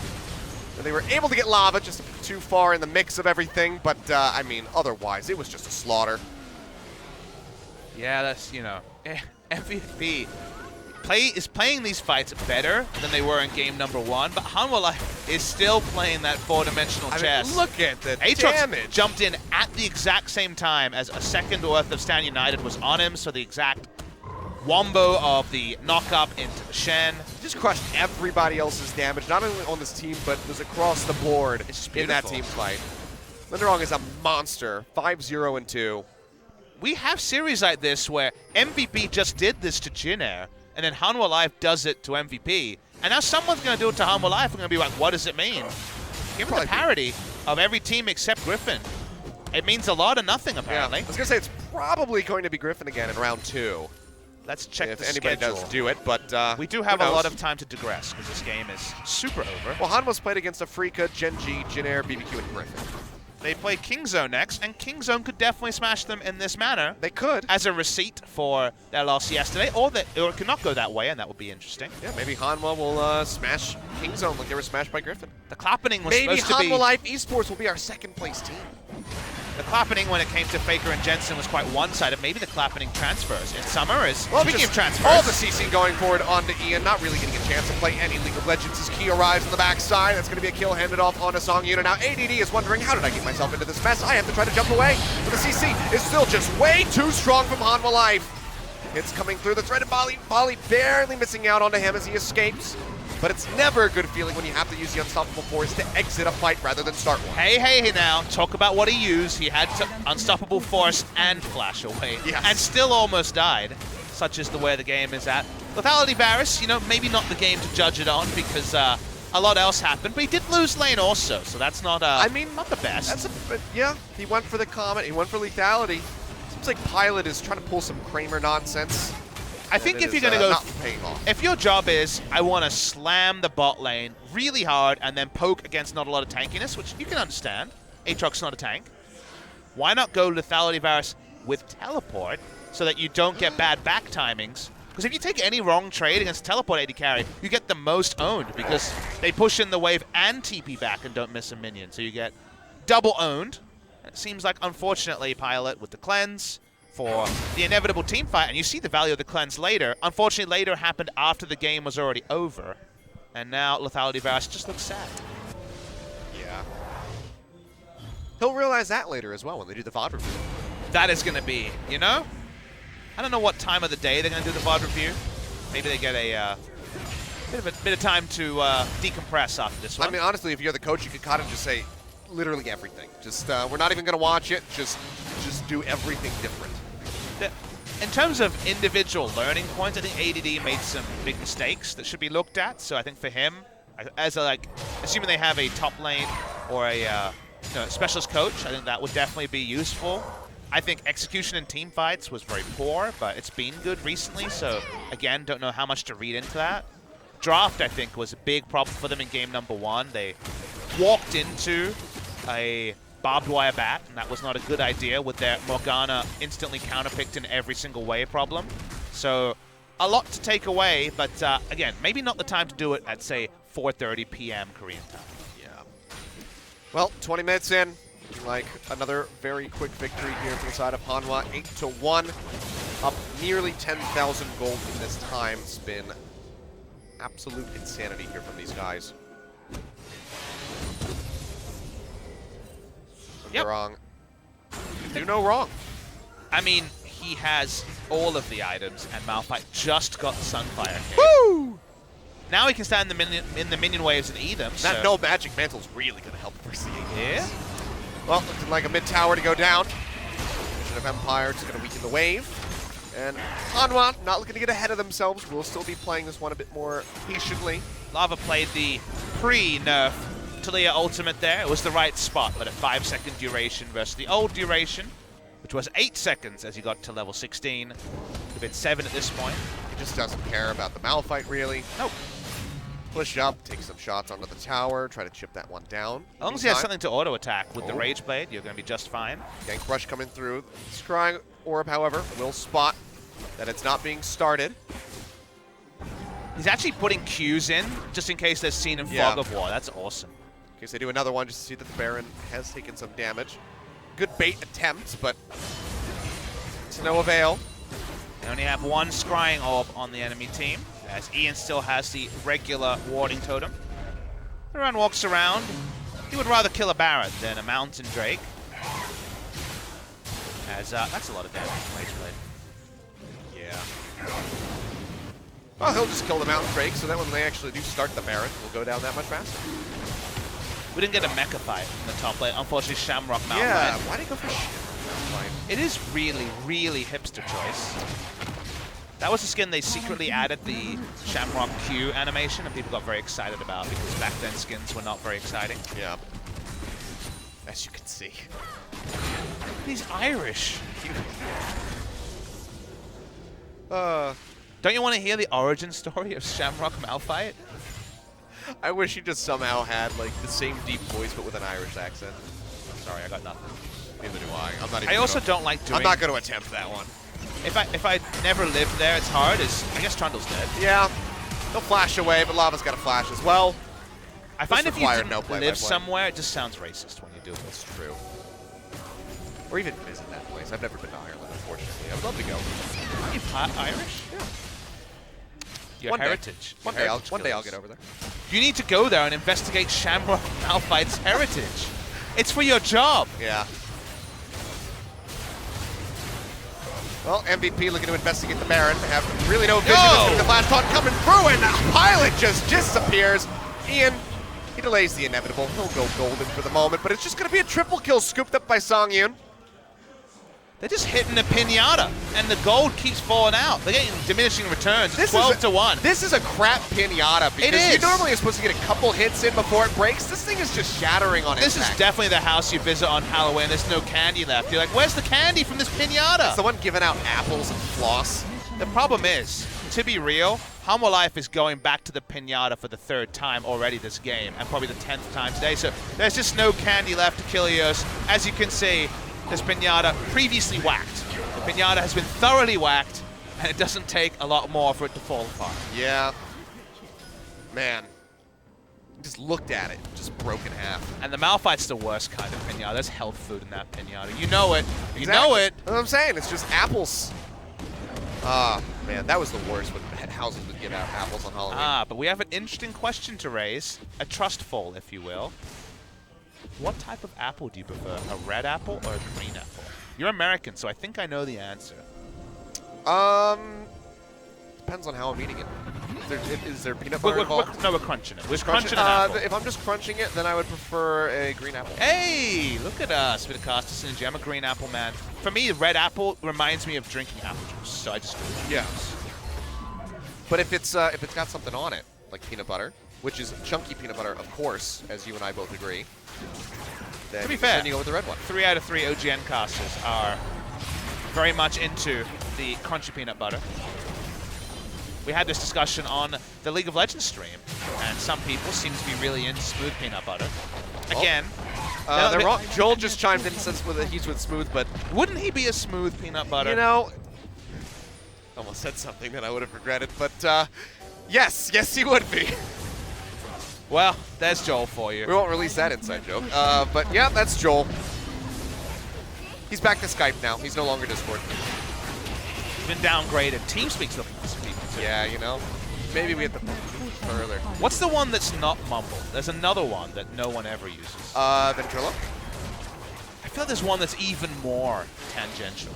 They were able to get lava just a bit too far in the mix of everything, but I mean, otherwise, it was just a slaughter. Yeah, that's, MVP is playing these fights better than they were in game number 1, but Hanwha Life is still playing that 4-dimensional chess. Mean, look at the Aatrox damage. jumped in at the exact same time as a second worth of Stand United was on him, so the exact wombo of the knock-up into the Shen. Just crushed everybody else's damage, not only on this team, but was across the board in that team fight. Linderong is a monster, 5-0-2. We have series like this where MVP just did this to Jin Air, and then Hanwha Life does it to MVP, and now someone's going to do it to Hanwha Life and going to be like, what does it mean? Given the parity of every team except Griffin, it means a lot of nothing, apparently. Yeah, I was going to say, it's probably going to be Griffin again in round 2. Let's check if the anybody schedule. does do it, but we do have a lot of time to digress because this game is super over. Well, Hanwha's played against Afrika, Genji, Jin Air, BBQ, and Griffin. They play Kingzone next, and Kingzone could definitely smash them in this manner. They could. As a receipt for their loss yesterday, or it could not go that way, and that would be interesting. Yeah, maybe Hanwha will smash Kingzone like they were smashed by Griffin. The Clappening was maybe supposed to be... Hanwha Life Esports will be our second place team. The Clappening, when it came to FLICKR and Jensen, was quite one-sided. Maybe the Clappening transfers in summer is... Well, speaking just of transfers... all the CC going forward onto Ian, not really getting a chance to play any League of Legends as Key arrives on the backside. That's going to be a kill handed off onto Songyuna. Now ADD is wondering, how did I get myself into this mess? I have to try to jump away, but the CC is still just way too strong from Hanwha Life. It's coming through the threaded volley. Volley barely missing out onto him as he escapes. but it's never a good feeling when you have to use the Unstoppable Force to exit a fight rather than start one. Hey now, talk about what he used. He had Unstoppable Force and Flash away, Yes. and still almost died. Such is the way the game is at. Lethality Varus, you know, maybe not the game to judge it on because a lot else happened, but he did lose lane also, so that's not I mean, not the best. Yeah, he went for the Comet, he went for lethality. Seems like Pilot is trying to pull some Kramer nonsense. I think if you're going to go, not paying off. if your job is, I want to slam the bot lane really hard and then poke against not a lot of tankiness, which you can understand. Aatrox's not a tank. Why not go Lethality Varus with Teleport so that you don't get bad back timings? Because if you take any wrong trade against Teleport AD carry, you get the most owned because they push in the wave and TP back and don't miss a minion. So you get double owned. It seems like, unfortunately, Pilot with the cleanse for the inevitable team fight, and you see the value of the cleanse later. Unfortunately, later happened after the game was already over, and now Lethality Varus just looks sad. Yeah. He'll realize that later as well when they do the VOD review. That is going to be, you know? I don't know what time of the day they're going to do the VOD review. Maybe they get a bit of time to decompress after this one. I mean, honestly, if you're the coach, you could kind of just say literally everything. Just we're not even going to watch it. Just do everything different. In terms of individual learning points, I think ADD made some big mistakes that should be looked at. So I think for him, as assuming they have a top lane or a specialist coach, I think that would definitely be useful. I think execution in team fights was very poor, but it's been good recently. So again, don't know how much to read into that. Draft, I think, was a big problem for them in game number 1. They walked into a barbed wire bat, and that was not a good idea with their Morgana instantly counterpicked in every single wave problem. So a lot to take away, but again, maybe not the time to do it at, say, 4:30 p.m. Korean time. Yeah. Well, 20 minutes in, looking like another very quick victory here for the side of Hanwha, 8-1, up nearly 10,000 gold in this time. It's been absolute insanity here from these guys. Yep. Wrong. Do no wrong. I mean, he has all of the items, and Malphite just got the Sunfire. Woo! Now he can stand in the minion waves and eat them. That so. no magic mantle's really going to help versus the AD. Yeah. Well, looking like a mid tower to go down. Vision of Empire just going to weaken the wave. And Hanwha, not looking to get ahead of themselves, will still be playing this one a bit more patiently. Lava played the pre-nerf Talia ultimate there. It was the right spot, but a 5-second duration versus the old duration, which was 8 seconds as he got to level 16. A bit 7 at this point. He just doesn't care about the Malphite, really. Nope. Push up, take some shots onto the tower, try to chip that one down. As long as he has something to auto-attack with the Rage Blade, you're going to be just fine. Gank Rush coming through. Scrying Orb, however, will spot that it's not being started. He's actually putting Qs in, just in case they're seen in Fog of War. That's awesome. In case they do another one, just to see that the Baron has taken some damage. Good bait attempt, but to no avail. They only have one Scrying Orb on the enemy team, as Ian still has the regular warding totem. Everyone walks around. He would rather kill a Baron than a Mountain Drake. As that's a lot of damage from Rage Blade. Yeah. Well, he'll just kill the Mountain Drake, so that when they actually do start the Baron, we'll go down that much faster. We didn't get a mecha fight in the top lane. Unfortunately, Shamrock Malphite. Yeah, why did he go for Shamrock Malphite? It is really, really hipster choice. That was the skin they secretly added the Shamrock Q animation, and people got very excited about because back then skins were not very exciting. Yeah. As you can see. He's Irish. Don't you want to hear the origin story of Shamrock Malphite? I wish he just somehow had like the same deep voice but with an Irish accent. Sorry, I got nothing. Neither do I. I'm not even I also don't like doing... I'm not going to attempt that one. If I never lived there, it's hard. I guess Trundle's dead. Yeah. He'll flash away, but Lava's got a flash as well. I find if you didn't no live somewhere, it just sounds racist when you do it. That's true. Or even visit that place. I've never been to Ireland, unfortunately. I would love to go. Are you Irish? Yeah. Your One heritage. One day I'll get over there. You need to go there and investigate Shamrock Malphite's heritage. It's for your job. Yeah. Well, MVP looking to investigate the Baron. They have really no vision. Just the flash taunt coming through, and the Pilot just disappears. Ian, he delays the inevitable. He'll go golden for the moment, but it's just going to be a triple kill scooped up by Songyun. They're just hitting the pinata, and the gold keeps falling out. They're getting diminishing returns. It's 12-1. This is a crap pinata because you normally are supposed to get a couple hits in before it breaks. This thing is just shattering on This impact. is definitely the house you visit on Halloween. There's no candy left. You're like, where's the candy from this pinata? It's the one giving out apples and floss. The problem is, to be real, Hanwha Life is going back to the pinata for the 3rd time already this game, and probably the 10th time today. So there's just no candy left to Kilios. As you can see, this pinata previously whacked. The pinata has been thoroughly whacked, and it doesn't take a lot more for it to fall apart. Yeah. Man. Just looked at it, just broke in half. And the Malphite's the worst kind of pinata. There's health food in that pinata. You know it. You know it. That's what I'm saying. It's just apples. Ah, man, that was the worst when houses would give out apples on Halloween. Ah, but we have an interesting question to raise. A trust fall, if you will. What type of apple do you prefer? A red apple or a green apple? You're American, so I think I know the answer. Depends on how I'm eating it. Is there peanut butter involved? No, we're crunching it. We're Crunch crunching an apple. If I'm just crunching it, then I would prefer a green apple. Hey, look at us, Vidacasta Synergy. I'm a green apple man. For me, a red apple reminds me of drinking apple juice, so I just do it. Yeah. But if it's got something on it, like peanut butter, which is chunky peanut butter, of course, as you and I both agree, then, To be fair, then you go with the red one. 3 out of 3 OGN casters are very much into the crunchy peanut butter. We had this discussion on the League of Legends stream, and some people seem to be really into smooth peanut butter. Again, they're wrong. Joel just chimed in and says he's with smooth, but wouldn't he be a smooth peanut butter? you know, almost said something that I would have regretted, but yes, he would be. Well, there's Joel for you. We won't release that inside joke. But yeah, that's Joel. He's back to Skype now. He's no longer Discord. He's been downgraded. TeamSpeak's looking for some people too. Yeah, you know, maybe we have to further. What's the one that's not Mumble? There's another one that no one ever uses. Ventrilo? I feel like there's one that's even more tangential.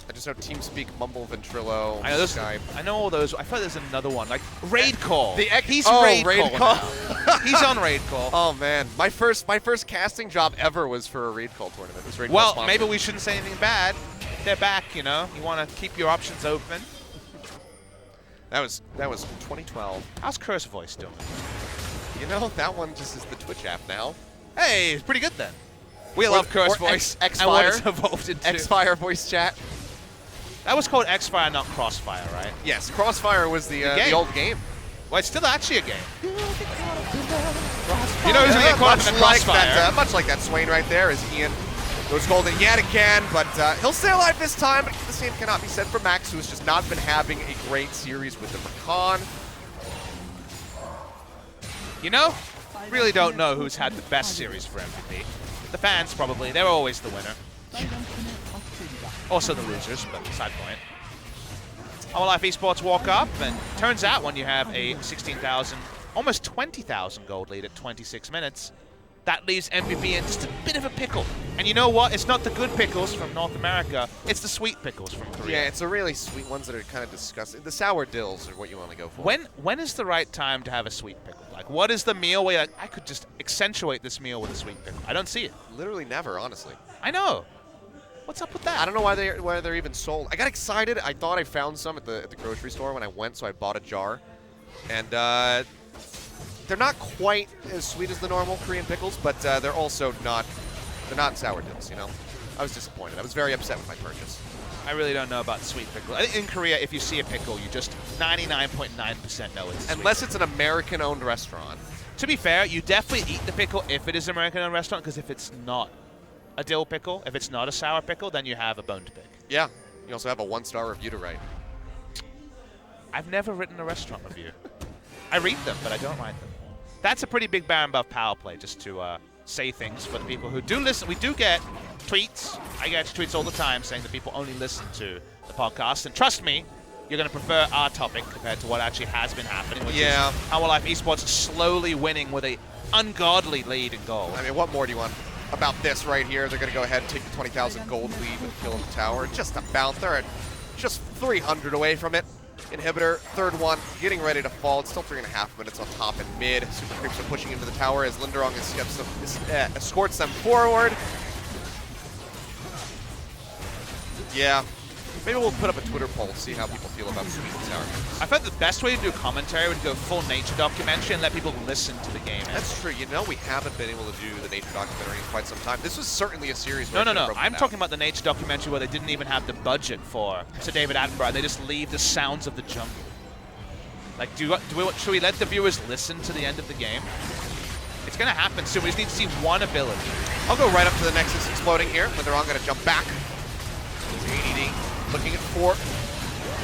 I just know TeamSpeak, Mumble, Ventrilo, I know those. Skype. I know all those. I feel like there's another one, like Raid Call. He's Raid Raid Call. Call. He's on Raid Call. Oh man, my first casting job ever was for a Raid Call tournament. It was Raid Call Well, sponsored. maybe we shouldn't say anything bad. They're back, you know. You want to keep your options open. That was 2012. How's Curse Voice doing? You know, that one just is the Twitch app now. Hey, it's pretty good then. We love Curse Voice. Xfire. And what it's evolved into. Xfire voice chat. That was called Xfire, not Crossfire, right? Yes, Crossfire was the old game. Well, it's still actually a game. You know who's going to get caught in the Crossfire? Much like that Swain right there is Ian. Goes golden yet again, but he'll stay alive this time. But the same cannot be said for Max, who has just not been having a great series with the Rakan. You know, really don't know who's had the best series for MVP. The fans, probably. They're always the winner. Also the losers, but side point. Hanwha Life Esports walk up, and turns out when you have a 16,000, almost 20,000 gold lead at 26 minutes, that leaves MVP in just a bit of a pickle. And you know what? It's not the good pickles from North America. It's the sweet pickles from Korea. Yeah, it's the really sweet ones that are kind of disgusting. The sour dills are what you want to go for. When is the right time to have a sweet pickle? Like, what is the meal where you're like, I could just accentuate this meal with a sweet pickle? I don't see it. Literally never, honestly. I know. What's up with that? I don't know why they're even sold. I got excited. I thought I found some at the grocery store when I went, so I bought a jar. And they're not quite as sweet as the normal Korean pickles, but they're also not sour dills, you know? I was disappointed. I was very upset with my purchase. I really don't know about sweet pickle. I think in Korea, if you see a pickle, you just 99.9% know it's a sweet Unless it's an American-owned restaurant. To be fair, you definitely eat the pickle if it is an American-owned restaurant, because if it's not a dill pickle, if it's not a sour pickle, then you have a bone to pick. Yeah. You also have a 1-star review to write. I've never written a restaurant review. I read them, but I don't write them. That's a pretty big bar and above power play, just to say things for the people who do listen. We do get tweets. I get tweets all the time saying that people only listen to the podcast. And trust me, you're going to prefer our topic compared to what actually has been happening, which is Hanwha Life Esports slowly winning with a ungodly lead in gold. I mean, what more do you want? about this right here. They're going to go ahead and take the 20,000 gold lead with kill in the tower. Just about. They're at just 300 away from it. Inhibitor, third one, getting ready to fall. It's still 3.5 minutes on top and mid. Super Creeps are pushing into the tower as Linderong escorts them forward. Yeah. Maybe we'll put up a Twitter poll, see how people feel about Sweet Tower. I thought the best way to do commentary would go full nature documentary and let people listen to the game. That's true. You know, we haven't been able to do the nature documentary in quite some time. This was certainly a series where No. I'm talking about the nature documentary where they didn't even have the budget for Sir David Attenborough. They just leave the sounds of the jungle. Like, should we let the viewers listen to the end of the game? It's going to happen soon. We just need to see one ability. I'll go right up to the Nexus exploding here, but they're all going to jump back. ADD looking at 4.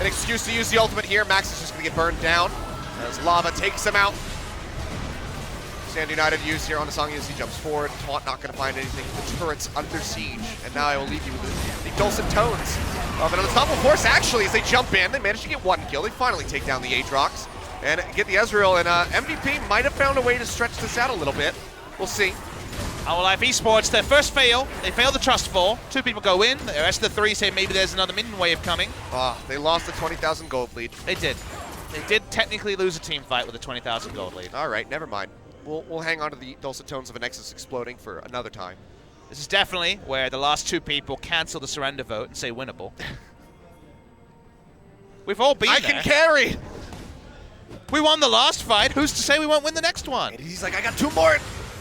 An excuse to use the ultimate here. Max is just going to get burned down as Lava takes him out. Stand United use here on the song as he jumps forward. Taunt not going to find anything. The turret's under siege. And now I will leave you with the dulcet tones of an unstoppable force. Actually, as they jump in, they manage to get 1 kill. They finally take down the Aatrox and get the Ezreal. And MVP might have found a way to stretch this out a little bit. We'll see. Hanwha Life Esports, their first fail. They fail the Trust Fall. 2 people go in. The rest of the 3 say maybe there's another minion wave coming. They lost the 20,000 gold lead. They did. They did technically lose a team fight with a 20,000 gold lead. All right, never mind. We'll hang on to the dulcet tones of a Nexus exploding for another time. This is definitely where the last 2 people cancel the surrender vote and say winnable. We've all been there. I can carry! We won the last fight. Who's to say we won't win the next one? And he's like, I got 2 more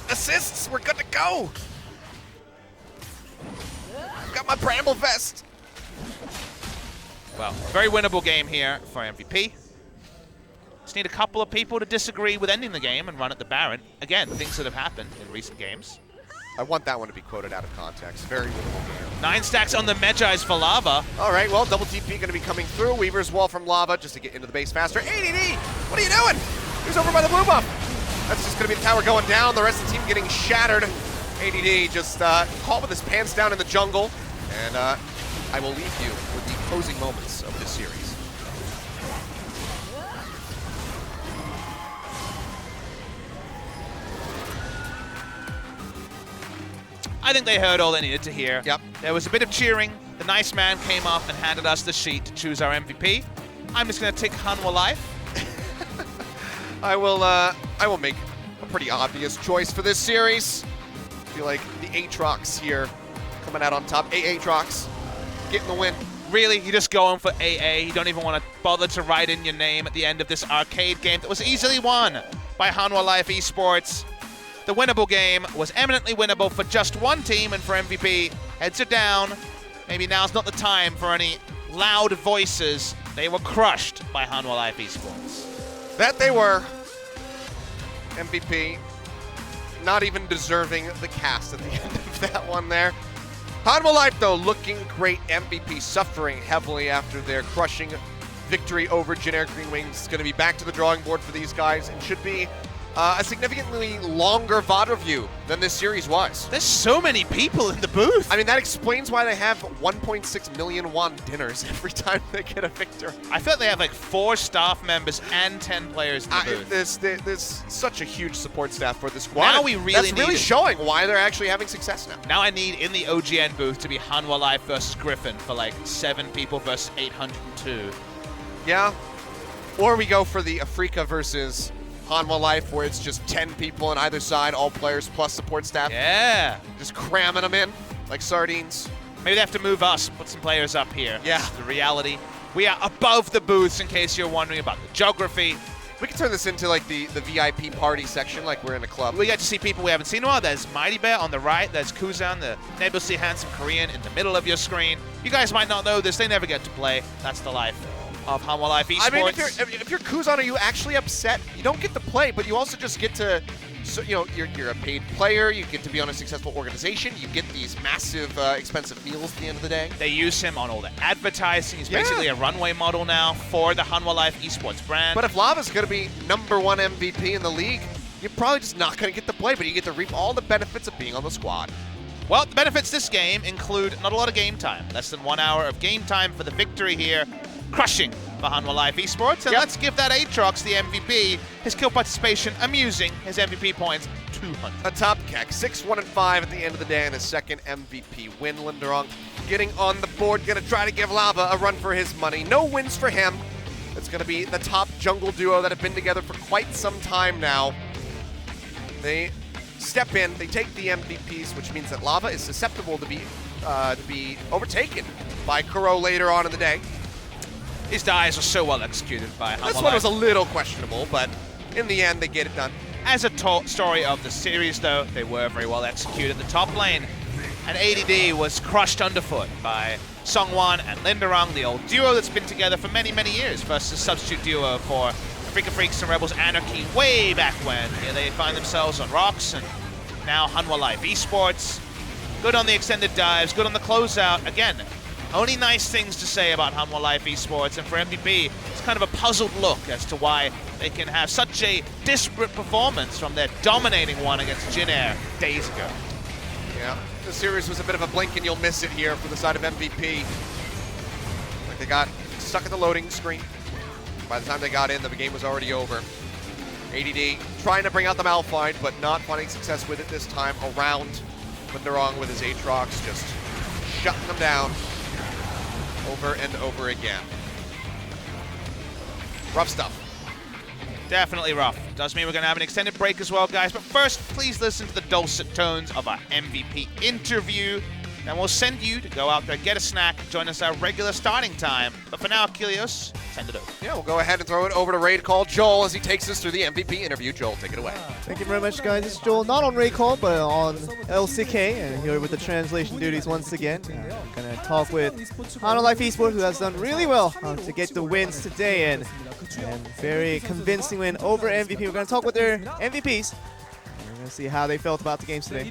assists. We're good to go. Got my Bramble Vest. Well, very winnable game here for MVP. Just need a couple of people to disagree with ending the game and run at the Baron. Again, things that have happened in recent games. I want that one to be quoted out of context. Very winnable game. 9 stacks on the Medjais for Lava. All right, well, double TP going to be coming through. Weaver's Wall from Lava just to get into the base faster. ADD, what are you doing? Who's over by the blue buff? That's just going to be the tower going down. The rest of the team getting shattered. ADD just caught with his pants down in the jungle. And I will leave you with the closing moments of this series. I think they heard all they needed to hear. Yep. There was a bit of cheering. The nice man came up and handed us the sheet to choose our MVP. I'm just going to take Hanwha Life. I will make a pretty obvious choice for this series. I feel like the Aatrox here coming out on top. Aatrox getting the win. Really, you're just going for AA. You don't even want to bother to write in your name at the end of this arcade game that was easily won by Hanwha Life Esports. The winnable game was eminently winnable for just one team, and for MVP, heads are down. Maybe now's not the time for any loud voices. They were crushed by Hanwha Life Esports. That they were. MVP not even deserving the cast at the end of that one there. Hanwha Life, though, looking great. MVP suffering heavily after their crushing victory over Generic Green Wings. It's going to be back to the drawing board for these guys and should be a significantly longer VOD review than this series was. There's so many people in the booth. I mean, that explains why they have 1.6 million won dinners every time they get a victory. I feel like they have like 4 staff members and 10 players in the booth. There's such a huge support staff for this squad. Now we really That's really need showing why they're actually having success now. Now I need in the OGN booth to be Hanwha Life versus Griffin for like 7 people versus 802. Yeah. Or we go for the Afrika versus Hanwha Life, where it's just 10 people on either side, all players plus support staff. Yeah. Just cramming them in like sardines. Maybe they have to move us, put some players up here. Yeah. That's the reality. We are above the booths in case you're wondering about the geography. We can turn this into like the VIP party section, like we're in a club. We get to see people we haven't seen in a while. There's Mighty Bear on the right. There's Kuzan, the nebulously handsome Korean, in the middle of your screen. You guys might not know this. They never get to play. That's the life of Hanwha Life Esports. I mean, if you're Kuzan, are you actually upset? You don't get to play, but you also just get to, so, you know, you're a paid player. You get to be on a successful organization. You get these massive, expensive meals at the end of the day. They use him on all the advertising. He's basically a runway model now for the Hanwha Life Esports brand. But if Lava's going to be #1 MVP in the league, you're probably just not going to get to play, but you get to reap all the benefits of being on the squad. Well, the benefits this game include not a lot of game time. Less than 1 hour of game time for the victory here. Crushing for Hanwha Life Esports. And let's give that Aatrox the MVP. His kill participation amusing. His MVP points 200. A top keck, 6-1-5 at the end of the day, and his second MVP win. Linderong getting on the board, gonna try to give Lava a run for his money. No wins for him. It's gonna be the top jungle duo that have been together for quite some time now. They step in, they take the MVPs, which means that Lava is susceptible to be overtaken by Kuro later on in the day. His dives were so well executed by Hanwha This one Life. was a little questionable, but in the end, they get it done. As a story of the series, though, they were very well executed. The top lane, and ADD was crushed underfoot by Seongwon and Linderong, the old duo that's been together for many, many years, versus substitute duo for FLICKR Freaks and Rebels Anarchy way back when. Here they find themselves on rocks, and now Hanwha Life Esports. Good on the extended dives, good on the closeout. Again, only nice things to say about Hanwha Life Esports, and for MVP, it's kind of a puzzled look as to why they can have such a disparate performance from their dominating one against Jin Air days ago. Yeah, the series was a bit of a blink and you'll miss it here for the side of MVP. Like they got stuck at the loading screen. By the time they got in, the game was already over. ADD trying to bring out the Malphite, but not finding success with it this time around. Linderong with his Aatrox just shutting them down over and over again. Rough stuff. Definitely rough. Does mean we're going to have an extended break as well, guys. But first, please listen to the dulcet tones of our MVP interview. Then we'll send you to go out there, get a snack, join us our regular starting time. But for now, Kilios, send it over. Yeah, we'll go ahead and throw it over to Raid Call Joel as he takes us through the MVP interview. Joel, take it away. Thank you very much, guys. It's Joel, not on Raycall, but on LCK, and here with the translation duties once again. I'm going to talk with Hanwha Life Esports, who has done really well to get the wins today, and very convincing win over MVP. We're going to talk with their MVPs. We're going to see how they felt about the games today.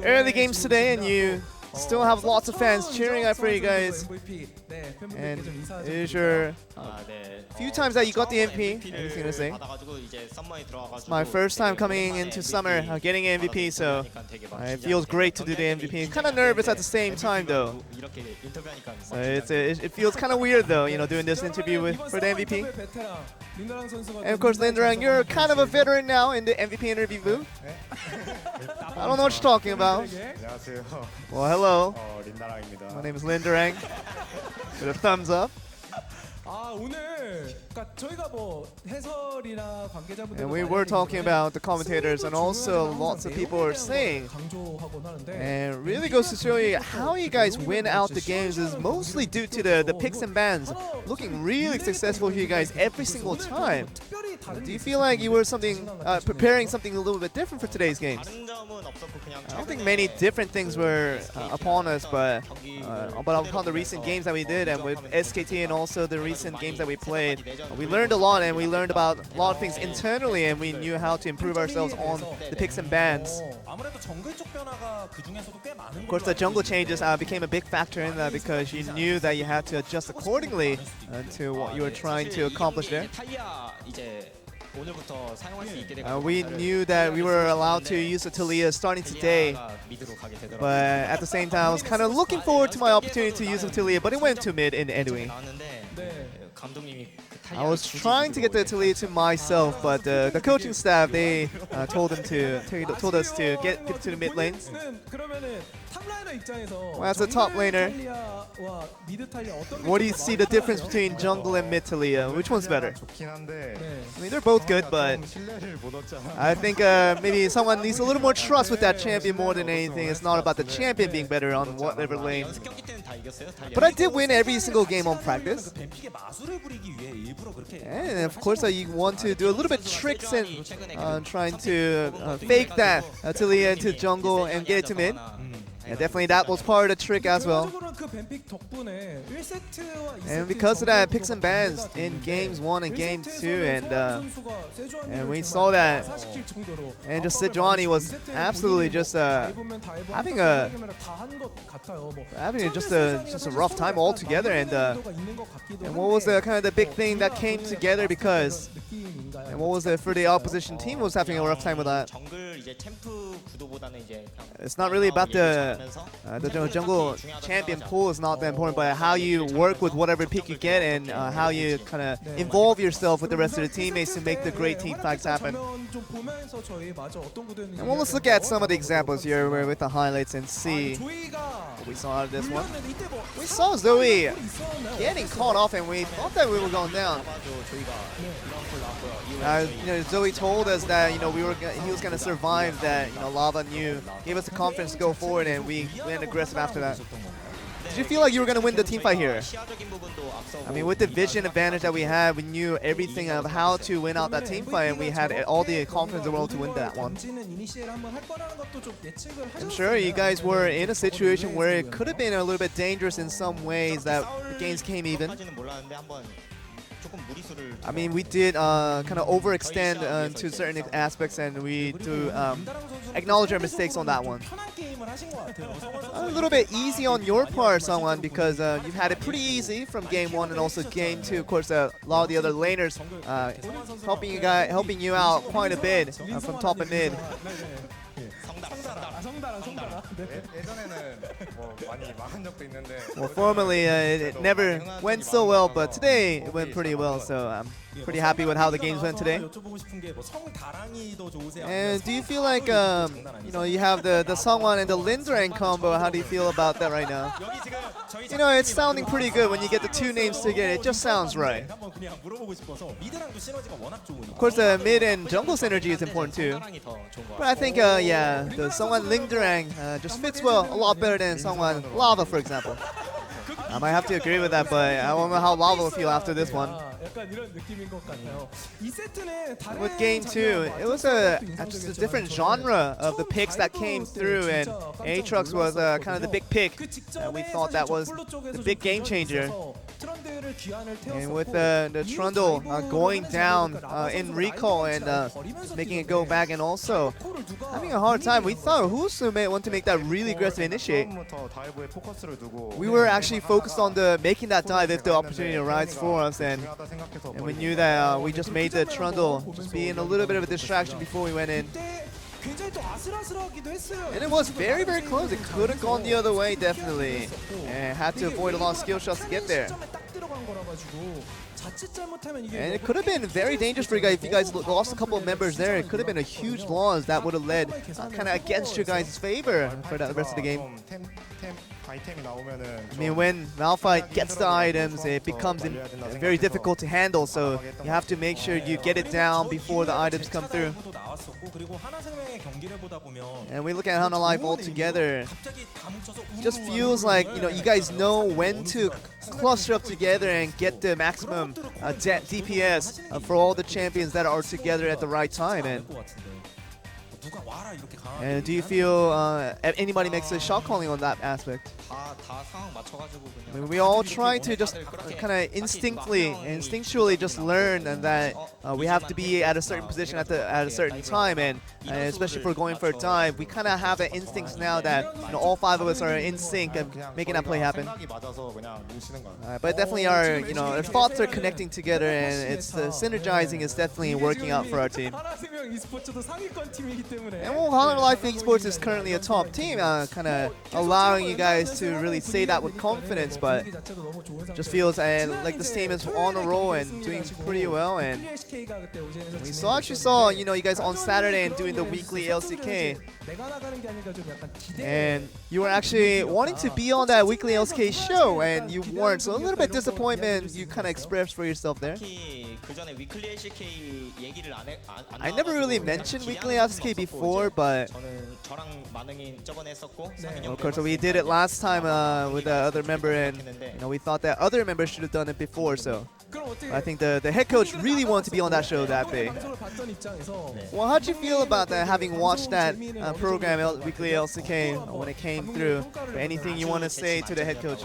Early games today, and you still have lots of fans cheering out for you guys. And it is your few times that you got the MVP, anything to say? It's my first time coming into summer getting MVP, so it feels great to do the MVP. Kind of nervous at the same time, though. So it feels kind of weird, though, you know, doing this interview for the MVP. And of course, Linderong, you're kind of a veteran now in the MVP interview booth. I don't know what you're talking about. Well, hello. My name is Linderong. With a thumbs up. And we were talking about the commentators, and also lots of people are saying, and it really goes to show you how you guys win out the games is mostly due to the picks and bans looking really successful for you guys every single time. Do you feel like you were preparing something a little bit different for today's games? I don't think many different things were upon us, but upon the recent games that we did, and with SKT and also the recent games that we played, we learned a lot, and we learned about a lot of things internally, and we knew how to improve ourselves on the picks and bans. Of course, the jungle changes became a big factor in that, because you knew that you had to adjust accordingly to what you were trying to accomplish there. We knew that we were allowed to use the Talia starting today, but at the same time I was kind of looking forward to my opportunity to use the Talia, but it went to mid in anyway. I was trying to get the Talia to myself, but the coaching staff, they told us to get to the mid lanes. Well, as a top laner, what do you see the difference between jungle and mid Talia? Which one's better? I mean, they're both good, but I think maybe someone needs a little more trust with that champion more than anything. It's not about the champion being better on whatever lane. But I did win every single game on practice. And of course, you want to do a little bit tricks and trying to fake that Talia into jungle and get it to mid. Yeah, definitely that was part of the trick as well. And because of that, picks and bans in games 1 and game 2, and we saw that, and just Sejuani was absolutely just having just a rough time altogether. And what was the kind of the big thing that came together, because and what was it for the opposition team was having a rough time with that. It's not really about the jungle champion pool is not that important, but how you work with whatever pick you get and how you kind of involve yourself with the rest of the teammates to make the great team fights happen. And well, let's look at some of the examples here with the highlights and see what we saw out of this one. We saw Zoe getting caught off, and we thought that we were going down. Zoe told us that he was going to survive that. Lava gave us the confidence to go forward, and we went aggressive after that. Did you feel like you were going to win the team fight here? I mean, with the vision advantage that we had, we knew everything of how to win out that team fight, and we had all the confidence in the world to win that one. I'm sure you guys were in a situation where it could have been a little bit dangerous in some ways that the games came even. I mean, we did kind of overextend to certain aspects, and we do acknowledge our mistakes on that one. A little bit easy on your part, someone, because you've had it pretty easy from game 1 and also game 2. Of course, a lot of the other laners helping you out quite a bit from top and mid. Well, formerly it never went so well, but today it went pretty well, so I'm pretty happy with how the games went today. And do you feel like you have the Sungwon and the Lindrang combo? How do you feel about that right now? It's sounding pretty good when you get the two names together. It just sounds right. Of course, the mid and jungle synergy is important too. But I think, yeah, the Sungwon Lindrang just fits well a lot better than Sungwon Lava, for example. I might have to agree with that, but I don't know how Lava will feel after this one. With game 2, it was just a different genre of the picks that came through, and Aatrox was kind of the big pick. We thought that was the big game changer. And with the Trundle going down in recall and making it go back, and also having a hard time, we thought Husu may want to make that really aggressive initiate. We were actually focused on making that dive if the opportunity arises for us, and we knew that we just made the Trundle just being a little bit of a distraction before we went in. And it was very, very close. It could have gone the other way, definitely. And had to avoid a lot of skill shots to get there. And it could have been very dangerous for you guys if you guys lost a couple of members there. It could have been a huge loss that would have led kind of against your guys' favor for the rest of the game. I mean, when Malphite gets the items, it becomes very difficult to handle, so you have to make sure you get it down before the items come through. And we look at Hanwha Life all together. It just feels like you guys know when to cluster up together and get the maximum DPS for all the champions that are together at the right time. And do you feel anybody makes a shot calling on that aspect? I mean, we all try to just kind of instinctually just learn that we have to be at a certain position at a certain time, and especially if we're going for a dive, we kind of have the instincts now that all 5 of us are in sync and making that play happen. But definitely our thoughts are connecting together, and it's synergizing is definitely working out for our team. And well, Hanwha Life Esports is currently a top team, kind of allowing you guys to really say that with confidence, but just feels like this team is on a roll and doing pretty well. And we actually saw you guys on Saturday and doing the weekly LCK, and you were actually wanting to be on that weekly LCK show and you weren't, so a little bit disappointment you kind of expressed for yourself there. I never really mentioned weekly LCK before, but of course we did it last time with the other member, and we thought that other members should have done it before, so I think the head coach really wanted to be on that show that big. Well, how'd you feel about that, having watched that program, weekly LCK, when it came through? Anything you want to say to the head coach?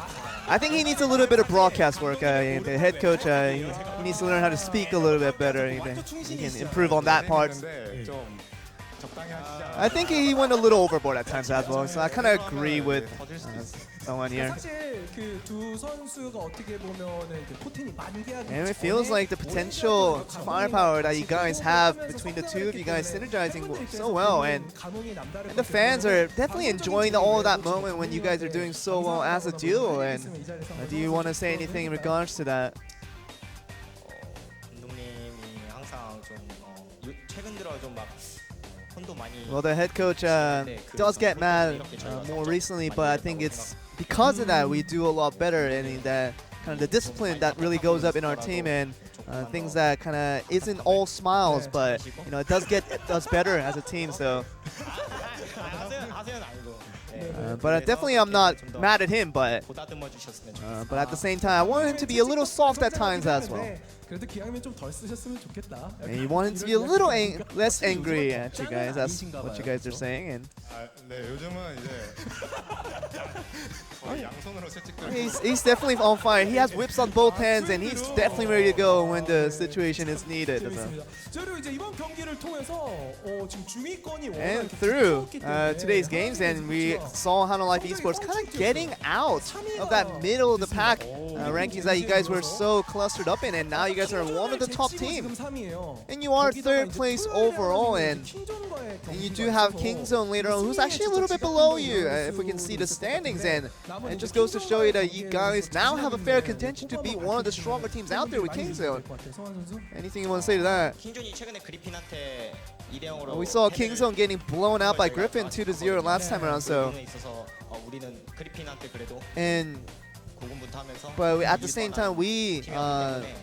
I think he needs a little bit of broadcast work. The head coach, he needs to learn how to speak a little bit better. He can improve on that part. I think he went a little overboard at times as well, so I kind of agree with someone here. 사실 그 두 선수가 어떻게 보면은 그 포텐이 만개하기 And it feels like the potential firepower that you guys have between the two of you guys synergizing so well, and the fans are definitely enjoying all that moment when you guys are doing so well as a duo. And do you want to say anything in regards to that? 감독님이 항상 좀 최근 들어 좀 막 혼도 많이 Well, the head coach does get mad more recently, but I think it's because of that we do a lot better, and that kind of the discipline that really goes up in our team, and things that kind of isn't all smiles, but you know, it does better as a team. So, 하세요는 아니고 but definitely I'm not mad at him, but 보다듬어 주셨으면 at the same time I want him to be a little soft at times as well. 그래도 기왕이면 좀 덜 쓰셨으면 좋겠다. And you want him to be a little less angry at you guys. That's what you guys are saying. And 네, 요즘은 이제 거의 양손으로 채찍들. he's definitely on fire. He has whips on both hands, and he's definitely ready to go when the situation is needed. 있습니다. 그리고 이제 이번 경기를 통해서 지금 중위권이 And through today's games, and we saw Hanwha Life Esports kind of getting out of that middle of the pack rankings that you guys were so clustered up in, and now you guys are one of the top teams. And you are third place overall, and you do have Kingzone later on, who's actually a little bit below you, if we can see the standings. And it just goes to show you that you guys now have a fair contention to be one of the stronger teams out there with Kingzone. Anything you want to say to that? 킹존이 최근에 그리핀한테 2대0으로 We saw Kingzone getting blown out by Griffin 2-0 last time around, so. 있어서 우리는 그리핀한테 그래도 And 고군분투 하면서 but at the same time, we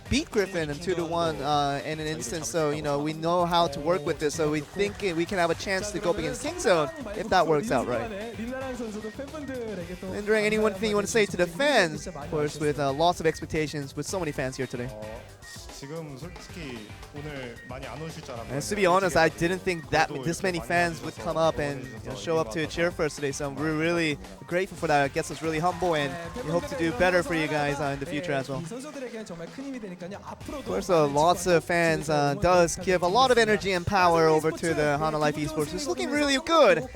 beat Griffin in 2-1 in an instance, so you know we know how to work with this. So we think we can have a chance to go up against Kingzone if that works out right. Lindering, anything you want to say to the fans? Of course, with lots of expectations, with so many fans here today. 지금 솔직히 오늘 많이 안 오실 줄 알았는데. And to be honest, I didn't think that this many fans would come up and show up to cheer for us today. So we're really grateful for that. It gets us really humble, and we hope to do better for you guys in the future as well. Of course, lots of fans does give a lot of energy and power over to the Hanwha Life Esports. It's looking really good.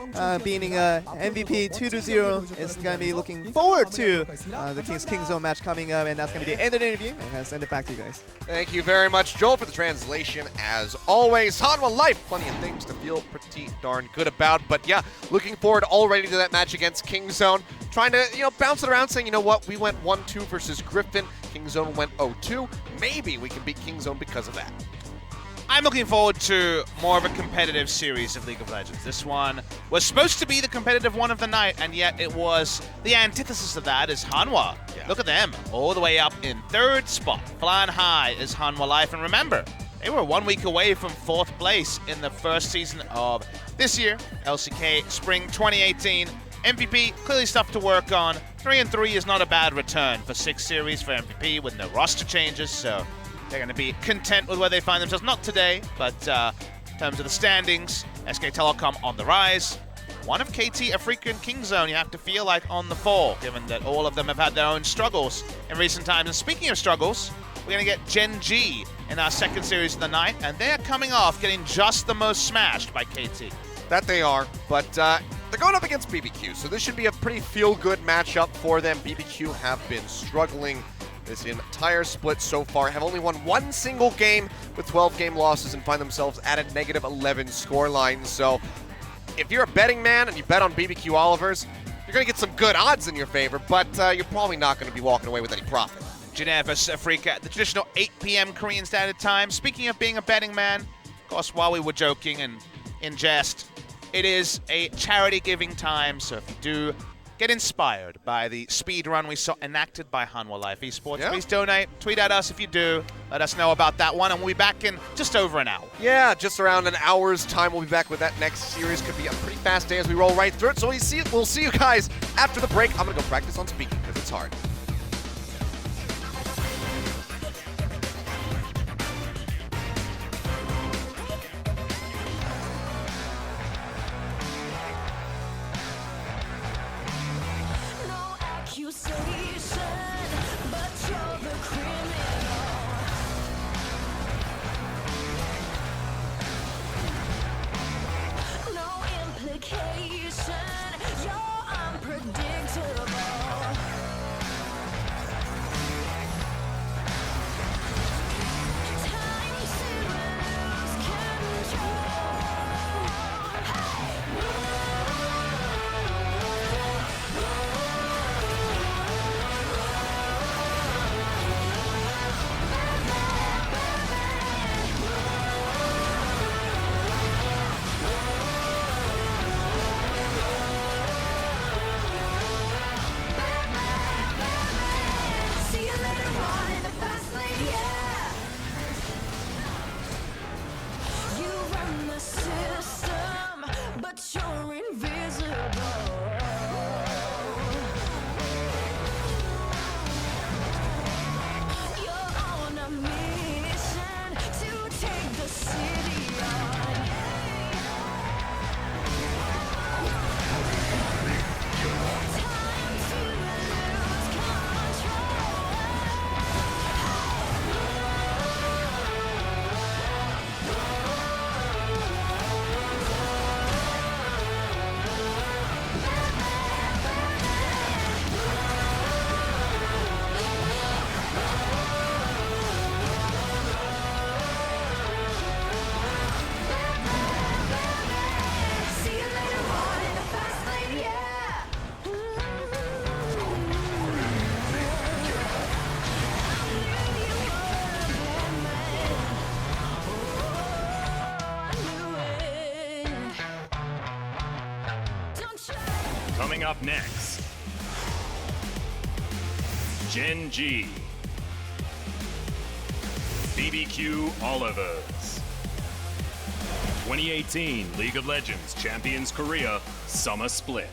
Beating MVP 2-0 is going to be looking forward to the Kingzone match coming up, and that's going to be the end of the interview. And I'll send it back to you guys. Thank you very much, Joel, for the translation. As always, Hanwha Life, plenty of things to feel pretty darn good about. But yeah, looking forward already to that match against Kingzone. Trying to, bounce it around, saying, you know what, we went 1-2 versus Griffin. Kingzone went 0-2. Maybe we can beat Kingzone because of that. I'm looking forward to more of a competitive series of League of Legends. This one was supposed to be the competitive one of the night, and yet it was the antithesis of that is Hanwha. Yeah. Look at them, all the way up in third spot. Flying high is Hanwha Life, and remember, they were 1 week away from fourth place in the first season of this year, LCK Spring 2018. MVP, clearly stuff to work on. 3-3 is not a bad return for 6 series for MVP with no roster changes, so they're going to be content with where they find themselves. Not today, but in terms of the standings, SK Telecom on the rise. One of KT, Afrika, and Kingzone you have to feel like on the fall, given that all of them have had their own struggles in recent times. And speaking of struggles, we're going to get Gen G in our second series of the night, and they're coming off getting just the most smashed by KT. That they are, but they're going up against BBQ, so this should be a pretty feel-good matchup for them. BBQ have been struggling this entire split so far, have only won one single game with 12-game losses and find themselves at a -11 scoreline. So if you're a betting man and you bet on BBQ Olivers, you're going to get some good odds in your favor, but you're probably not going to be walking away with any profit. Geneva vs. Afrika at the traditional 8 p.m. Korean Standard Time. Speaking of being a betting man, of course, while we were joking and in jest, it is a charity giving time, so if you do get inspired by the speed run we saw enacted by Hanwha Life Esports, Yeah. please donate, tweet at us if you do, let us know about that one, and we'll be back in just over an hour. Yeah, just around an hour's time, we'll be back with that next series. Could be a pretty fast day as we roll right through it, so we'll see you guys after the break. I'm going to go practice on speaking because it's hard. No accusation, but you're the criminal. but you're invisible. You're on a mission to take the city on. Time to lose control. See you later on in the fast lane, yeah. Don't try. Coming up next, Gen G, BBQ Olivers, 2018 League of Legends Champions Korea Summer Split.